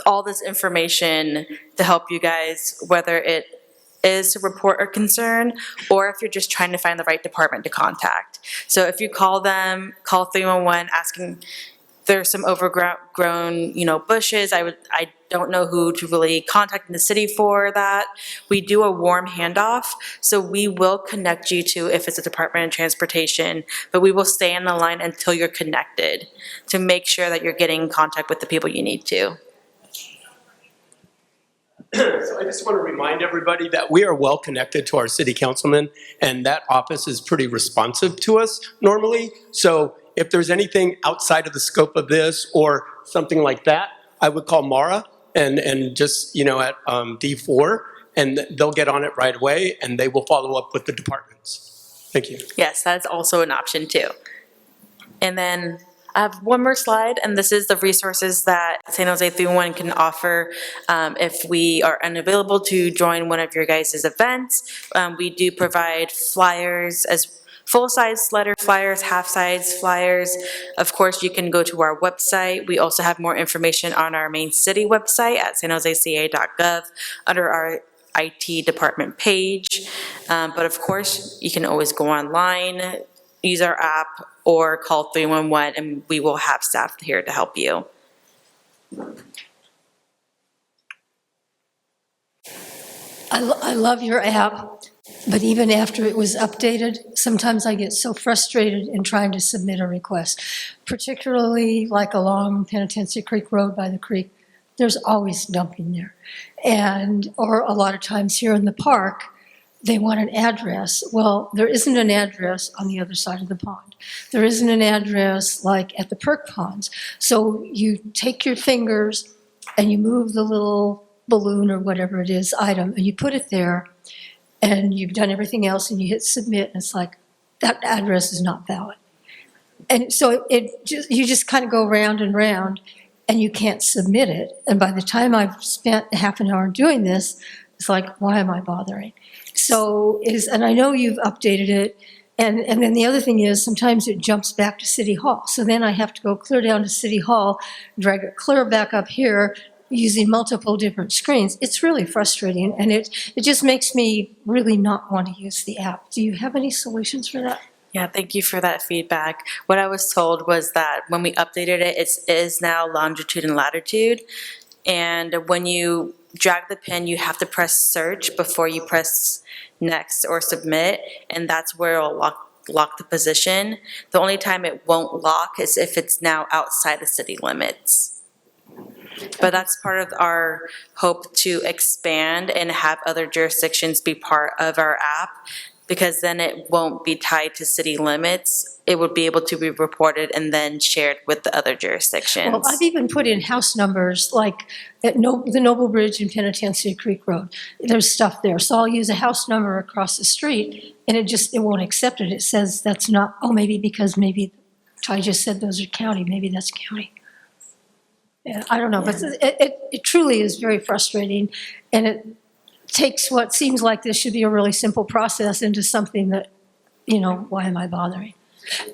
all this information to help you guys, whether it is to report a concern, or if you're just trying to find the right department to contact. So if you call 311 asking, there's some overgrown, bushes, I don't know who to really contact in the city for that. We do a warm handoff, so we will connect you to, if it's a Department of Transportation, but we will stay on the line until you're connected to make sure that you're getting in contact with the people you need to. So I just want to remind everybody that we are well connected to our city councilman, and that office is pretty responsive to us normally. So if there's anything outside of the scope of this or something like that, I would call Mara and just, at D4, and they'll get on it right away, and they will follow up with the departments. Thank you. Yes, that's also an option too. And then I have one more slide, and this is the resources that San Jose 311 can offer if we are unavailable to join one of your guys' events. We do provide flyers, as full-size letter flyers, half-size flyers. Of course, you can go to our website. We also have more information on our main city website at sanjoseca.gov under our IT department page. But of course, you can always go online, use our app, or call 311, and we will have staff here to help you. I love your app, but even after it was updated, sometimes I get so frustrated in trying to submit a request, particularly like along Penitentiary Creek Road by the creek. There's always dumping there. Or a lot of times here in the park, they want an address. Well, there isn't an address on the other side of the pond. There isn't an address like at the perk ponds. So you take your fingers and you move the little balloon or whatever it is item, and you put it there, and you've done everything else, and you hit submit, and it's like, that address is not valid. And so you just kind of go round and round, and you can't submit it. And by the time I've spent half an hour doing this, it's like, why am I bothering? So and I know you've updated it, and then the other thing is sometimes it jumps back to City Hall. So then I have to go clear down to City Hall, drag it clear back up here using multiple different screens. It's really frustrating, and it just makes me really not want to use the app. Do you have any solutions for that? Yeah, thank you for that feedback. What I was told was that when we updated it, it is now longitude and latitude. And when you drag the pin, you have to press search before you press next or submit, and that's where it'll lock the position. The only time it won't lock is if it's now outside the city limits. But that's part of our hope to expand and have other jurisdictions be part of our app, because then it won't be tied to city limits. It would be able to be reported and then shared with the other jurisdictions. Well, I've even put in house numbers, like at the Noble Bridge and Penitentiary Creek Road. There's stuff there. So I'll use a house number across the street, and it won't accept it. It says that's not, maybe because Ty just said those are county, maybe that's county. Yeah, I don't know, but it truly is very frustrating, and it takes what seems like this should be a really simple process into something that, why am I bothering?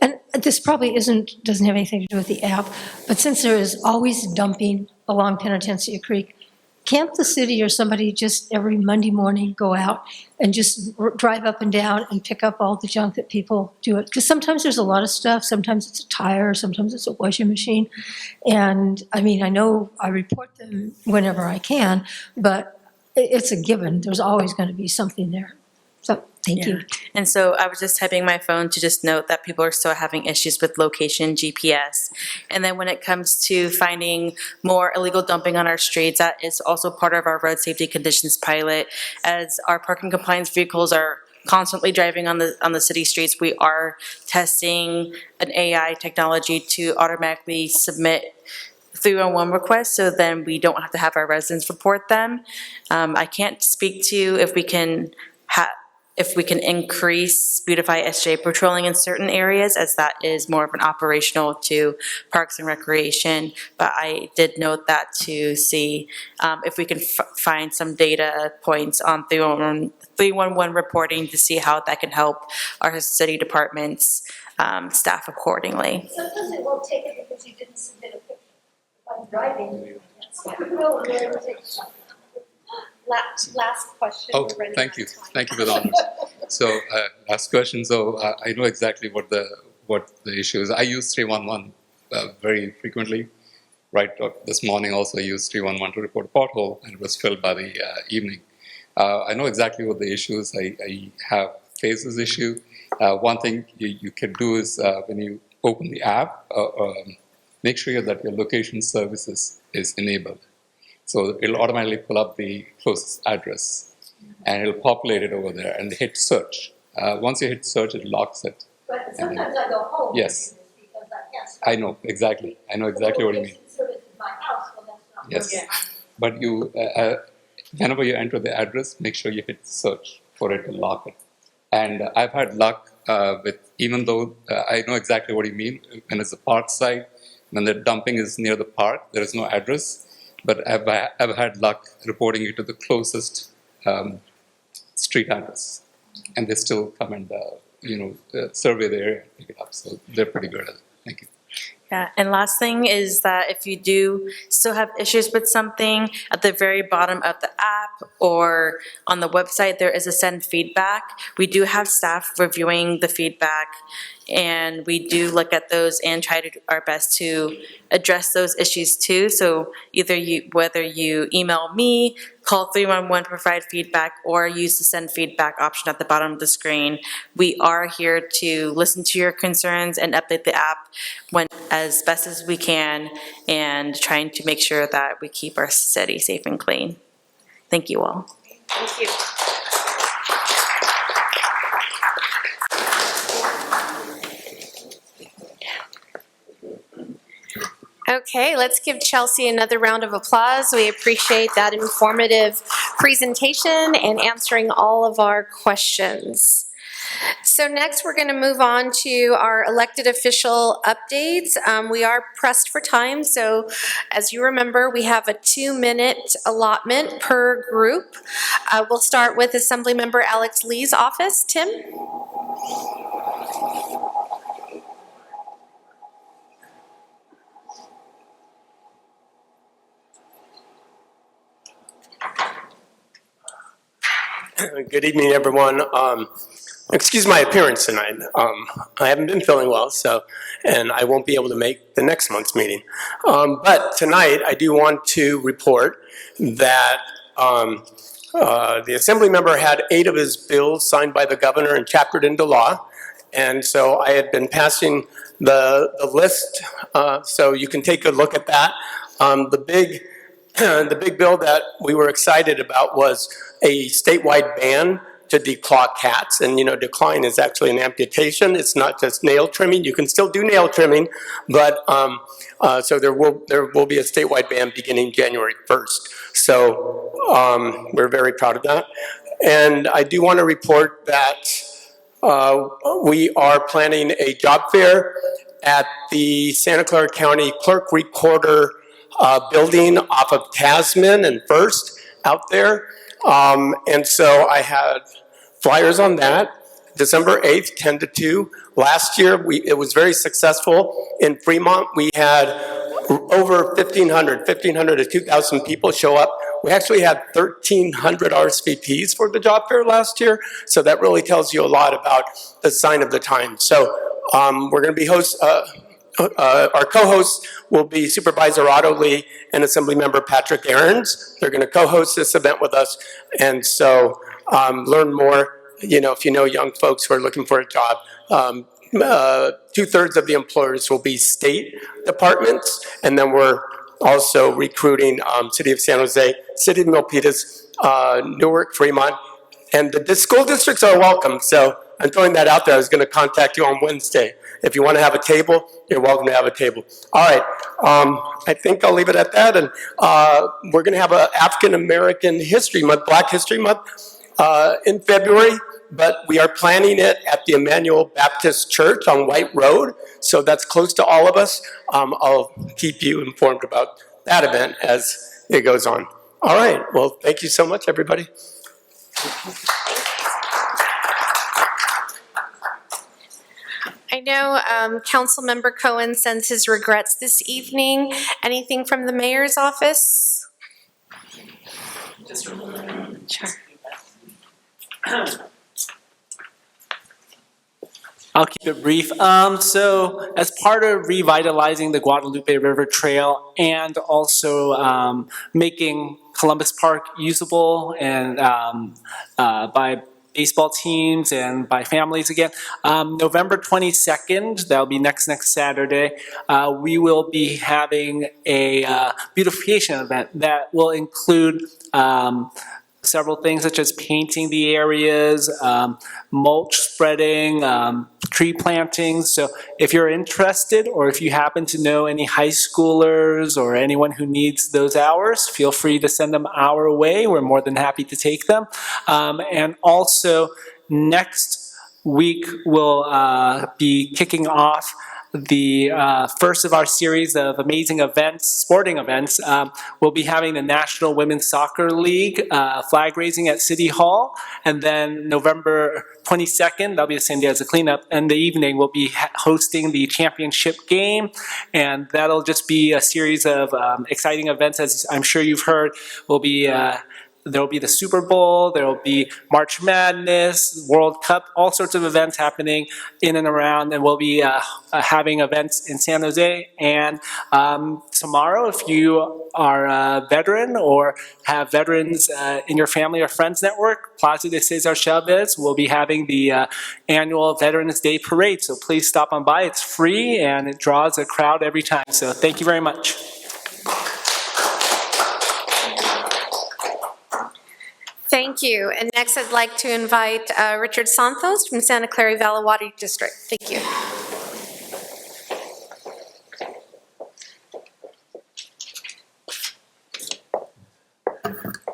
And this probably doesn't have anything to do with the app, but since there is always dumping along Penitentiary Creek, can't the city or somebody just every Monday morning go out and just drive up and down and pick up all the junk that people do it? Because sometimes there's a lot of stuff. Sometimes it's a tire. Sometimes it's a washing machine. And I know I report them whenever I can, but it's a given. There's always going to be something there. So, thank you. And so I was just typing my phone to just note that people are still having issues with location GPS. And then when it comes to finding more illegal dumping on our streets, that is also part of our road safety conditions pilot. As our parking compliance vehicles are constantly driving on the city streets, we are testing an AI technology to automatically submit 311 requests, so then we don't have to have our residents report them. I can't speak to if we can increase beautify SJ patrolling in certain areas, as that is more of an operational to Parks and Recreation. But I did note that to see if we can find some data points on 311 reporting to see how that can help our city departments staff accordingly. Sometimes it won't take it because you didn't submit a picture. If I'm driving, no, it'll take some. Last question. Oh, thank you for the honor. So, last question. So, I know exactly what the issue is. I use 311 very frequently. Right, this morning also I used 311 to report a pothole, and it was filled by the evening. I know exactly what the issue is. I have faced this issue. One thing you can do is when you open the app, make sure that your location services is enabled. So it'll automatically pull up the closest address, and it'll populate it over there, and hit search. Once you hit search, it locks it. But sometimes I go home. Yes. Because I can't. I know exactly what you mean. My house, well, that's not. Yes. Yeah. But you, whenever you enter the address, make sure you hit search for it to lock it. And I've had luck with, even though I know exactly what you mean, when it's a park site, when the dumping is near the park, there is no address. But I've had luck reporting it to the closest street address, and they still come and survey the area and pick it up. So they're pretty good at it. Thank you. Yeah, and last thing is that if you do still have issues with something, at the very bottom of the app or on the website, there is a send feedback. We do have staff reviewing the feedback, and we do look at those and try to do our best to address those issues too. So whether you email me, call 311 to provide feedback, or use the send feedback option at the bottom of the screen, we are here to listen to your concerns and update the app as best as we can, and trying to make sure that we keep our city safe and clean. Thank you all. Thank you. Okay, let's give Chelsea another round of applause. We appreciate that informative presentation and answering all of our questions. So next, we're going to move on to our elected official updates. We are pressed for time, so as you remember, we have a 2-minute allotment per group. We'll start with Assemblymember Alex Lee's office. Tim? Good evening, everyone. Excuse my appearance tonight. I haven't been feeling well, and I won't be able to make the next month's meeting. But tonight, I do want to report that the Assembly member had 8 of his bills signed by the governor and chaptered into law. And so I had been passing the list, so you can take a look at that. The big bill that we were excited about was a statewide ban to declaw cats. And declawing is actually an amputation. It's not just nail trimming. You can still do nail trimming, but so there will be a statewide ban beginning January 1st. So we're very proud of that. And I do want to report that we are planning a job fair at the Santa Clara County Clerk Recorder building off of Tasman and First out there. And so I had flyers on that, December 8th, 10 to 2. Last year, it was very successful. In Fremont, we had over 1,500 to 2,000 people show up. We actually had 1,300 RSVPs for the job fair last year, so that really tells you a lot about the sign of the times. So we're going to be our co-hosts will be Supervisor Otto Lee and Assemblymember Patrick Aarons. They're going to co-host this event with us, and so learn more if you know young folks who are looking for a job, 2/3 of the employers will be state departments, and then we're also recruiting City of San Jose, City of Milpitas, Newark, Fremont, and the school districts are welcome. So I'm throwing that out there. I was going to contact you on Wednesday. If you want to have a table, you're welcome to have a table. All right, I think I'll leave it at that. And we're going to have an African American History Month, Black History Month in February, but we are planning it at the Emmanuel Baptist Church on White Road, so that's close to all of us. I'll keep you informed about that event as it goes on. All right, well, thank you so much, everybody. I know Councilmember Cohen sends his regrets this evening. Anything from the mayor's office? Sure. I'll keep it brief. So as part of revitalizing the Guadalupe River Trail and also making Columbus Park usable and by baseball teams and by families again, November 22nd, that'll be next Saturday, we will be having a beautification event that will include several things such as painting the areas, mulch spreading, tree plantings. So if you're interested or if you happen to know any high schoolers or anyone who needs those hours, feel free to send them our way. We're more than happy to take them. And also next week we'll be kicking off the first of our series of amazing events, sporting events. We'll be having the National Women's Soccer League flag raising at City Hall, and then November 22nd, that'll be the same day as the cleanup, and the evening we'll be hosting the championship game, and that'll just be a series of exciting events. As I'm sure you've heard, we'll be there'll be the Super Bowl, there'll be March Madness, World Cup, all sorts of events happening in and around, and we'll be having events in San Jose. And tomorrow, if you are a veteran or have veterans in your family or friends network, Plaza de Cesar Chavez will be having the annual Veterans Day Parade. So please stop on by. It's free and it draws a crowd every time. So thank you very much. Thank you. And next I'd like to invite Richard Santos from Santa Clara Valley Water District. Thank you.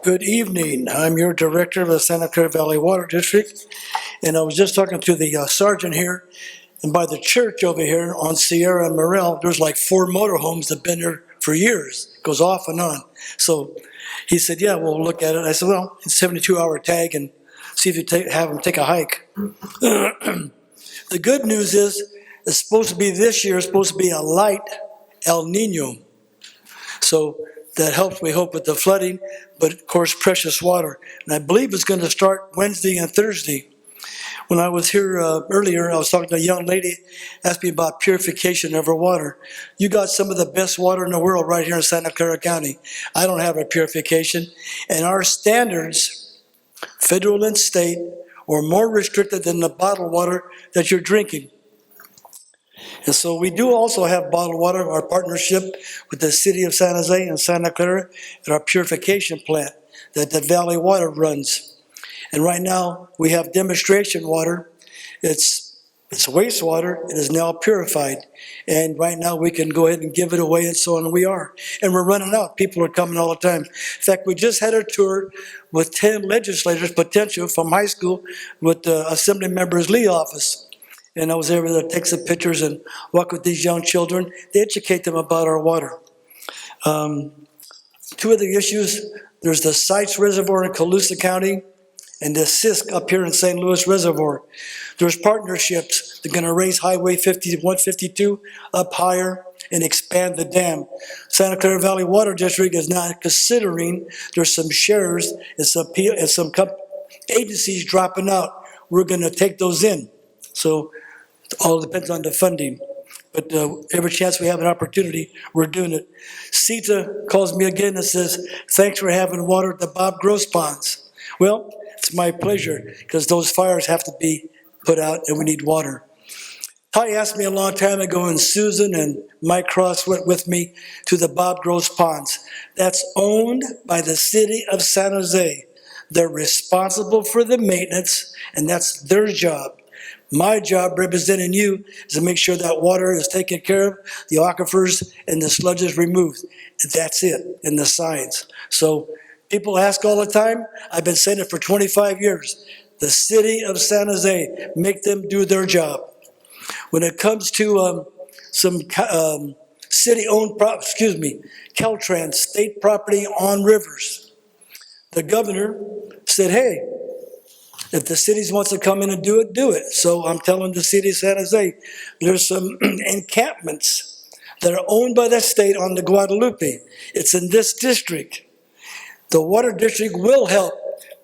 Good evening. I'm your director of the Santa Clara Valley Water District. And I was just talking to the sergeant here, and by the church over here on Sierra and Morel, there's like 4 motorhomes that have been there for years. It goes off and on. So he said, yeah, we'll look at it. I said, well, it's a 72-hour tag and see if you have them take a hike. The good news is it's supposed to be this year, it's supposed to be a light El Nino. So that helps, we hope, with the flooding, but of course, precious water. And I believe it's going to start Wednesday and Thursday. When I was here earlier, I was talking to a young lady, asked me about purification of her water. You got some of the best water in the world right here in Santa Clara County. I don't have a purification. And our standards, federal and state, are more restricted than the bottled water that you're drinking. And so we do also have bottled water, our partnership with the city of San Jose and Santa Clara, and our purification plant that Valley Water runs. And right now, we have demonstration water. It's wastewater. It is now purified. And right now, we can go ahead and give it away, and so on we are. And we're running out. People are coming all the time. In fact, we just had a tour with 10 legislators, potential, from high school with the Assembly Members Lee office. And I was able to take some pictures and walk with these young children. They educate them about our water. 2 of the issues, there's the Sites Reservoir in Colusa County, and the Sisk up here in St. Louis Reservoir. There's partnerships. They're gonna raise Highway 152 up higher and expand the dam. Santa Clara Valley Water District is not considering, there's some shares and some agencies dropping out. We're gonna take those in. So it all depends on the funding. But every chance we have an opportunity, we're doing it. CETA calls me again and says, thanks for having water at the Bob Gross ponds. Well, It's my pleasure, because those fires have to be put out and we need water. Ty asked me a long time ago, and Susan and Mike Cross went with me to the Bob Gross Ponds. That's owned by the city of San Jose. They're responsible for the maintenance, and that's their job. My job representing you is to make sure that water is taken care of, the aquifers and the sludge is removed. That's it, and the signs. So people ask all the time. I've been saying it for 25 years. The city of San Jose, make them do their job. When it comes to some city-owned, Caltrans, state property on rivers, the governor said, hey, if the cities wants to come in and do it, do it. So I'm telling the city of San Jose, there's some encampments that are owned by the state on the Guadalupe. It's in this district. The water district will help,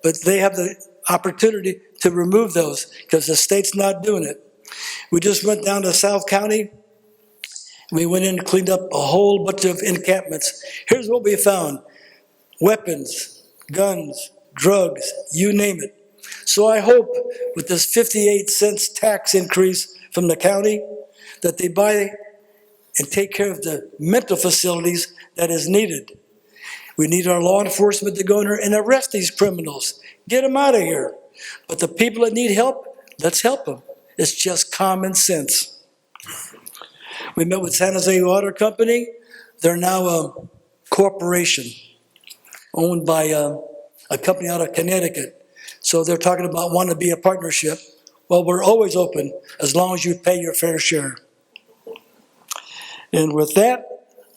but they have the opportunity to remove those because the state's not doing it. We just went down to South County. We went in and cleaned up a whole bunch of encampments. Here's what we found: weapons, guns, drugs, you name it. So I hope with this 58 cents tax increase from the county that they buy and take care of the mental facilities that is needed. We need our law enforcement to go in there and arrest these criminals. Get them out of here. But the people that need help, let's help them. It's just common sense. We met with San Jose Water Company. They're now a corporation owned by a company out of Connecticut. So they're talking about wanting to be a partnership. Well, we're always open as long as you pay your fair share. And with that,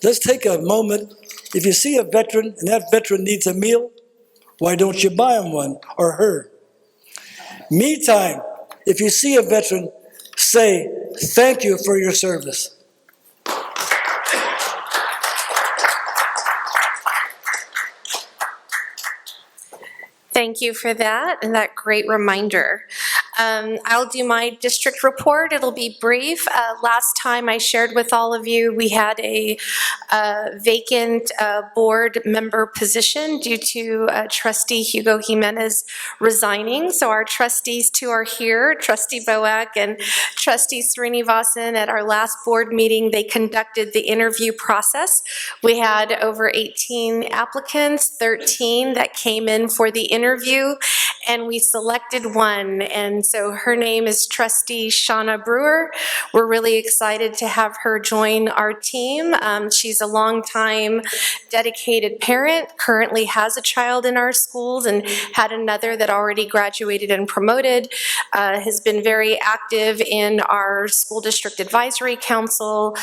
let's take a moment. If you see a veteran and that veteran needs a meal, why don't you buy him one or her? Me time. If you see a veteran, say, thank you for your service. Thank you for that and that great reminder. I'll do my district report. It'll be brief. Last time I shared with all of you, we had a vacant board member position due to Trustee Hugo Jimenez resigning. So our trustees too are here, Trustee Boak and Trustee Srinivasan. At our last board meeting, they conducted the interview process. We had over 18 applicants, 13 that came in for the interview, and we selected one. And so her name is Trustee Shauna Brewer. We're really excited to have her join our team. She's a longtime dedicated parent, currently has a child in our schools and had another that already graduated and promoted, has been very active in our school district advisory council.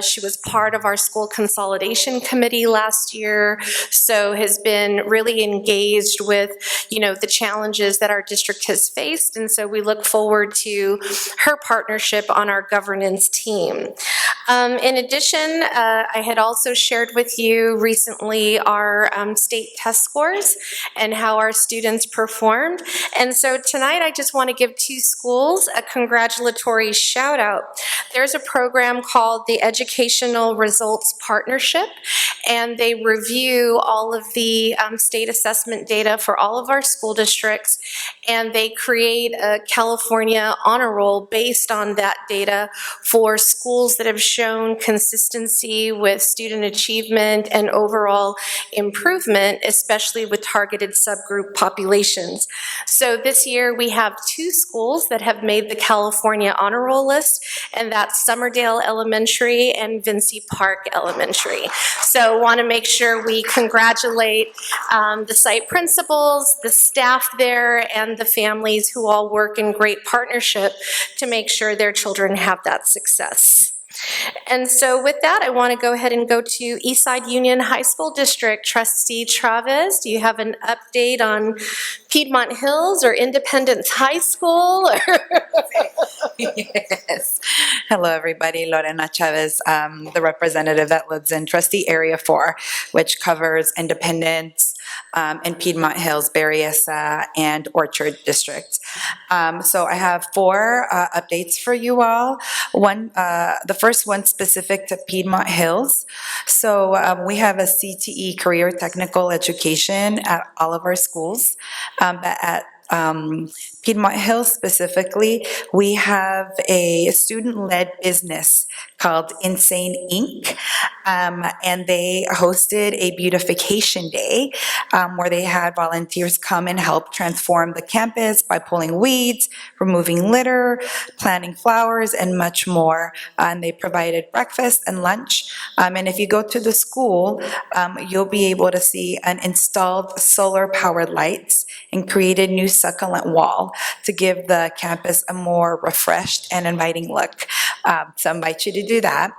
She was part of our school consolidation committee last year, so has been really engaged with, the challenges that our district has faced, and so we look forward to her partnership on our governance team. In addition, I had also shared with you recently our state test scores and how our students performed, and so tonight I just want to give two schools a congratulatory shout out. There's a program called the Educational Results Partnership, and they review all of the state assessment data for all of our school districts, and they create a California honor roll based on that data for schools that have shown consistency with student achievement and overall improvement, especially with targeted subgroup populations. So this year we have two schools that have made the California honor roll list, and that's Summerdale Elementary and Vincy Park Elementary. So want to make sure we congratulate the site principals, the staff there, and the families who all work in great partnership to make sure their children have that success. And so with that, I want to go ahead and go to Eastside Union High School District. Trustee Chavez, do you have an update on Piedmont Hills or Independence High School? Yes. Hello, everybody. Lorena Chavez, the representative that lives in Trustee Area 4, which covers Independence and Piedmont Hills, Berryessa, and Orchard districts. So I have 4 updates for you all. The first one specific to Piedmont Hills. So we have a CTE, Career Technical Education, at all of our schools. But at Piedmont Hills specifically, we have a student-led business called Insane Inc. And they hosted a beautification day where they had volunteers come and help transform the campus by pulling weeds, removing litter, planting flowers, and much more. And they provided breakfast and lunch. And if you go to the school, you'll be able to see an installed solar-powered lights and created new succulent wall to give the campus a more refreshed and inviting look. So I invite you to do that.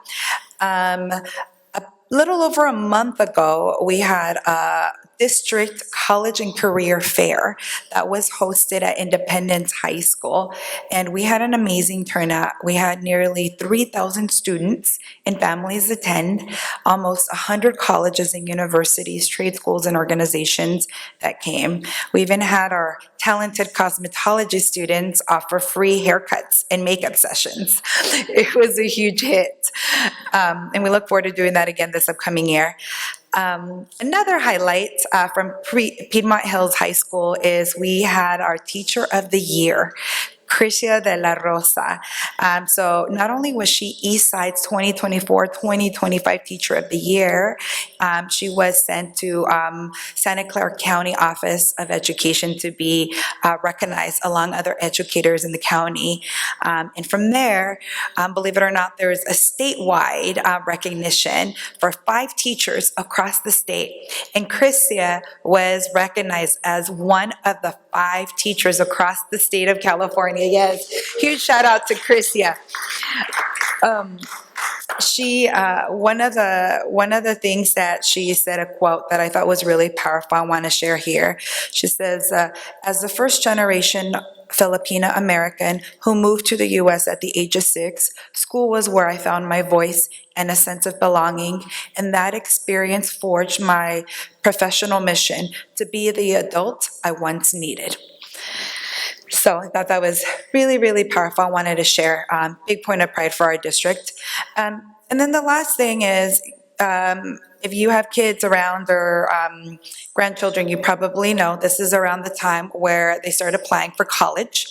A little over a month ago, we had a district college and career fair that was hosted at Independence High School, and we had an amazing turnout. We had nearly 3,000 students and families attend, almost 100 colleges and universities, trade schools, and organizations that came. We even had our talented cosmetology students offer free haircuts and makeup sessions. It was a huge hit, and we look forward to doing that again this upcoming year. Another highlight from Piedmont Hills High School is we had our Teacher of the Year, Crisia de la Rosa. So not only was she Eastside's 2024-2025 Teacher of the Year, she was sent to Santa Clara County Office of Education to be recognized along other educators in the county. And from there, believe it or not, there's a statewide recognition for 5 teachers across the state. And Crisia was recognized as one of the 5 teachers across the state of California. Yes, huge shout out to Crisia. She, one of the things that she said, a quote that I thought was really powerful, I want to share here. She says, as the first generation Filipina American who moved to the U.S. at the age of 6, school was where I found my voice and a sense of belonging, and that experience forged my professional mission to be the adult I once needed. So I thought that was really, really powerful. I wanted to share, big point of pride for our district. And then the last thing is, if you have kids around or grandchildren, you probably know this is around the time where they start applying for college.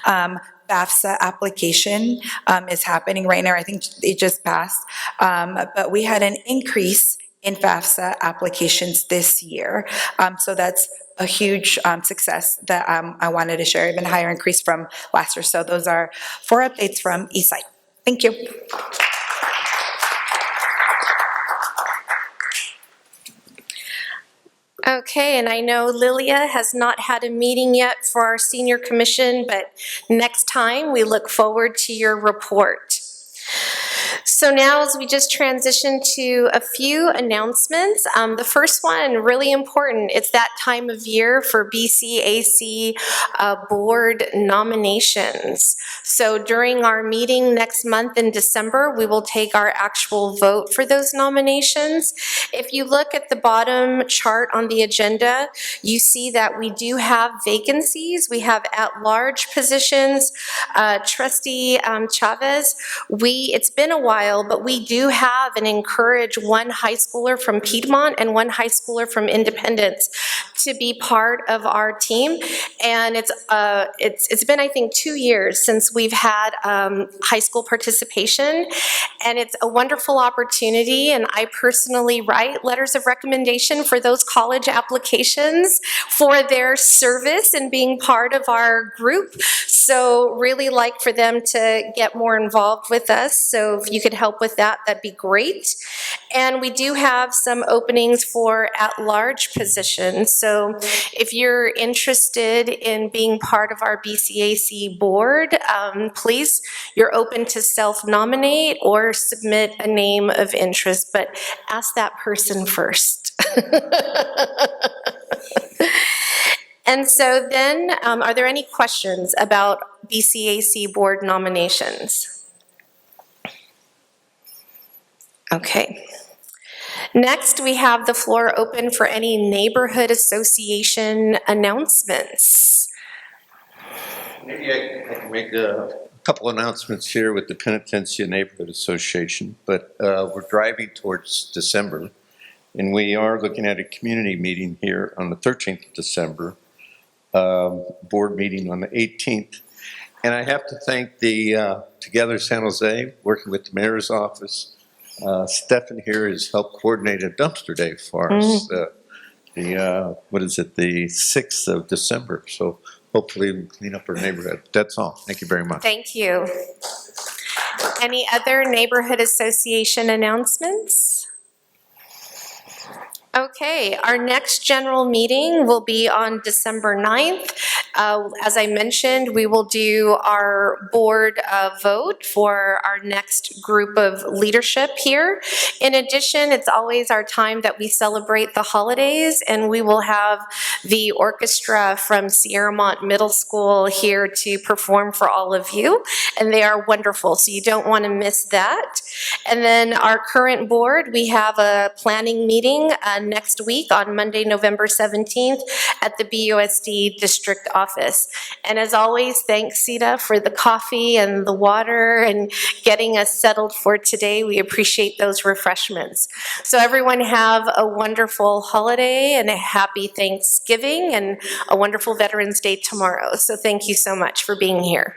FAFSA application is happening right now. I think it just passed. But we had an increase in FAFSA applications this year. So that's a huge success that I wanted to share, even higher increase from last year. So those are 4 updates from Eastside. Thank you. Okay, and I know Lilia has not had a meeting yet for our senior commission, but next time we look forward to your report. So now as we just transition to a few announcements, the first one, really important, it's that time of year for BCAC board nominations. So during our meeting next month in December, we will take our actual vote for those nominations. If you look at the bottom chart on the agenda, you see that we do have vacancies. We have at-large positions. Trustee Chavez, it's been a while, but we do have and encourage one high schooler from Piedmont and one high schooler from Independence to be part of our team. And it's been, I think, 2 years since we've had high school participation, and it's a wonderful opportunity. And I personally write letters of recommendation for those college applications for their service and being part of our group. So really like for them to get more involved with us. So if you could help with that, that'd be great. And we do have some openings for at-large positions. So if you're interested in being part of our BCAC board, please, you're open to self-nominate or submit a name of interest, but ask that person first. And so then, are there any questions about BCAC board nominations? Okay. Next, we have the floor open for any neighborhood association announcements. Maybe I can make a couple announcements here with the Penitencia Neighborhood Association, but we're driving towards December, and we are looking at a community meeting here on the 13th of December. board meeting on the 18th. And I have to thank the Together San Jose, working with the mayor's office. Stefan here has helped coordinate a dumpster day for us. What is it, the 6th of December. So hopefully we'll clean up our neighborhood. That's all. Thank you very much. Thank you. Any other neighborhood association announcements? Okay, our next general meeting will be on December 9th. As I mentioned, we will do our board vote for our next group of leadership here. In addition, it's always our time that we celebrate the holidays, and we will have the orchestra from Sierramont Middle School here to perform for all of you, and they are wonderful, so you don't want to miss that. And then our current board, we have a planning meeting next week on Monday, November 17th at the BUSD district office. And as always, thanks Sita for the coffee and the water and getting us settled for today. We appreciate those refreshments. So everyone have a wonderful holiday and a happy Thanksgiving and a wonderful Veterans Day tomorrow. So thank you so much for being here.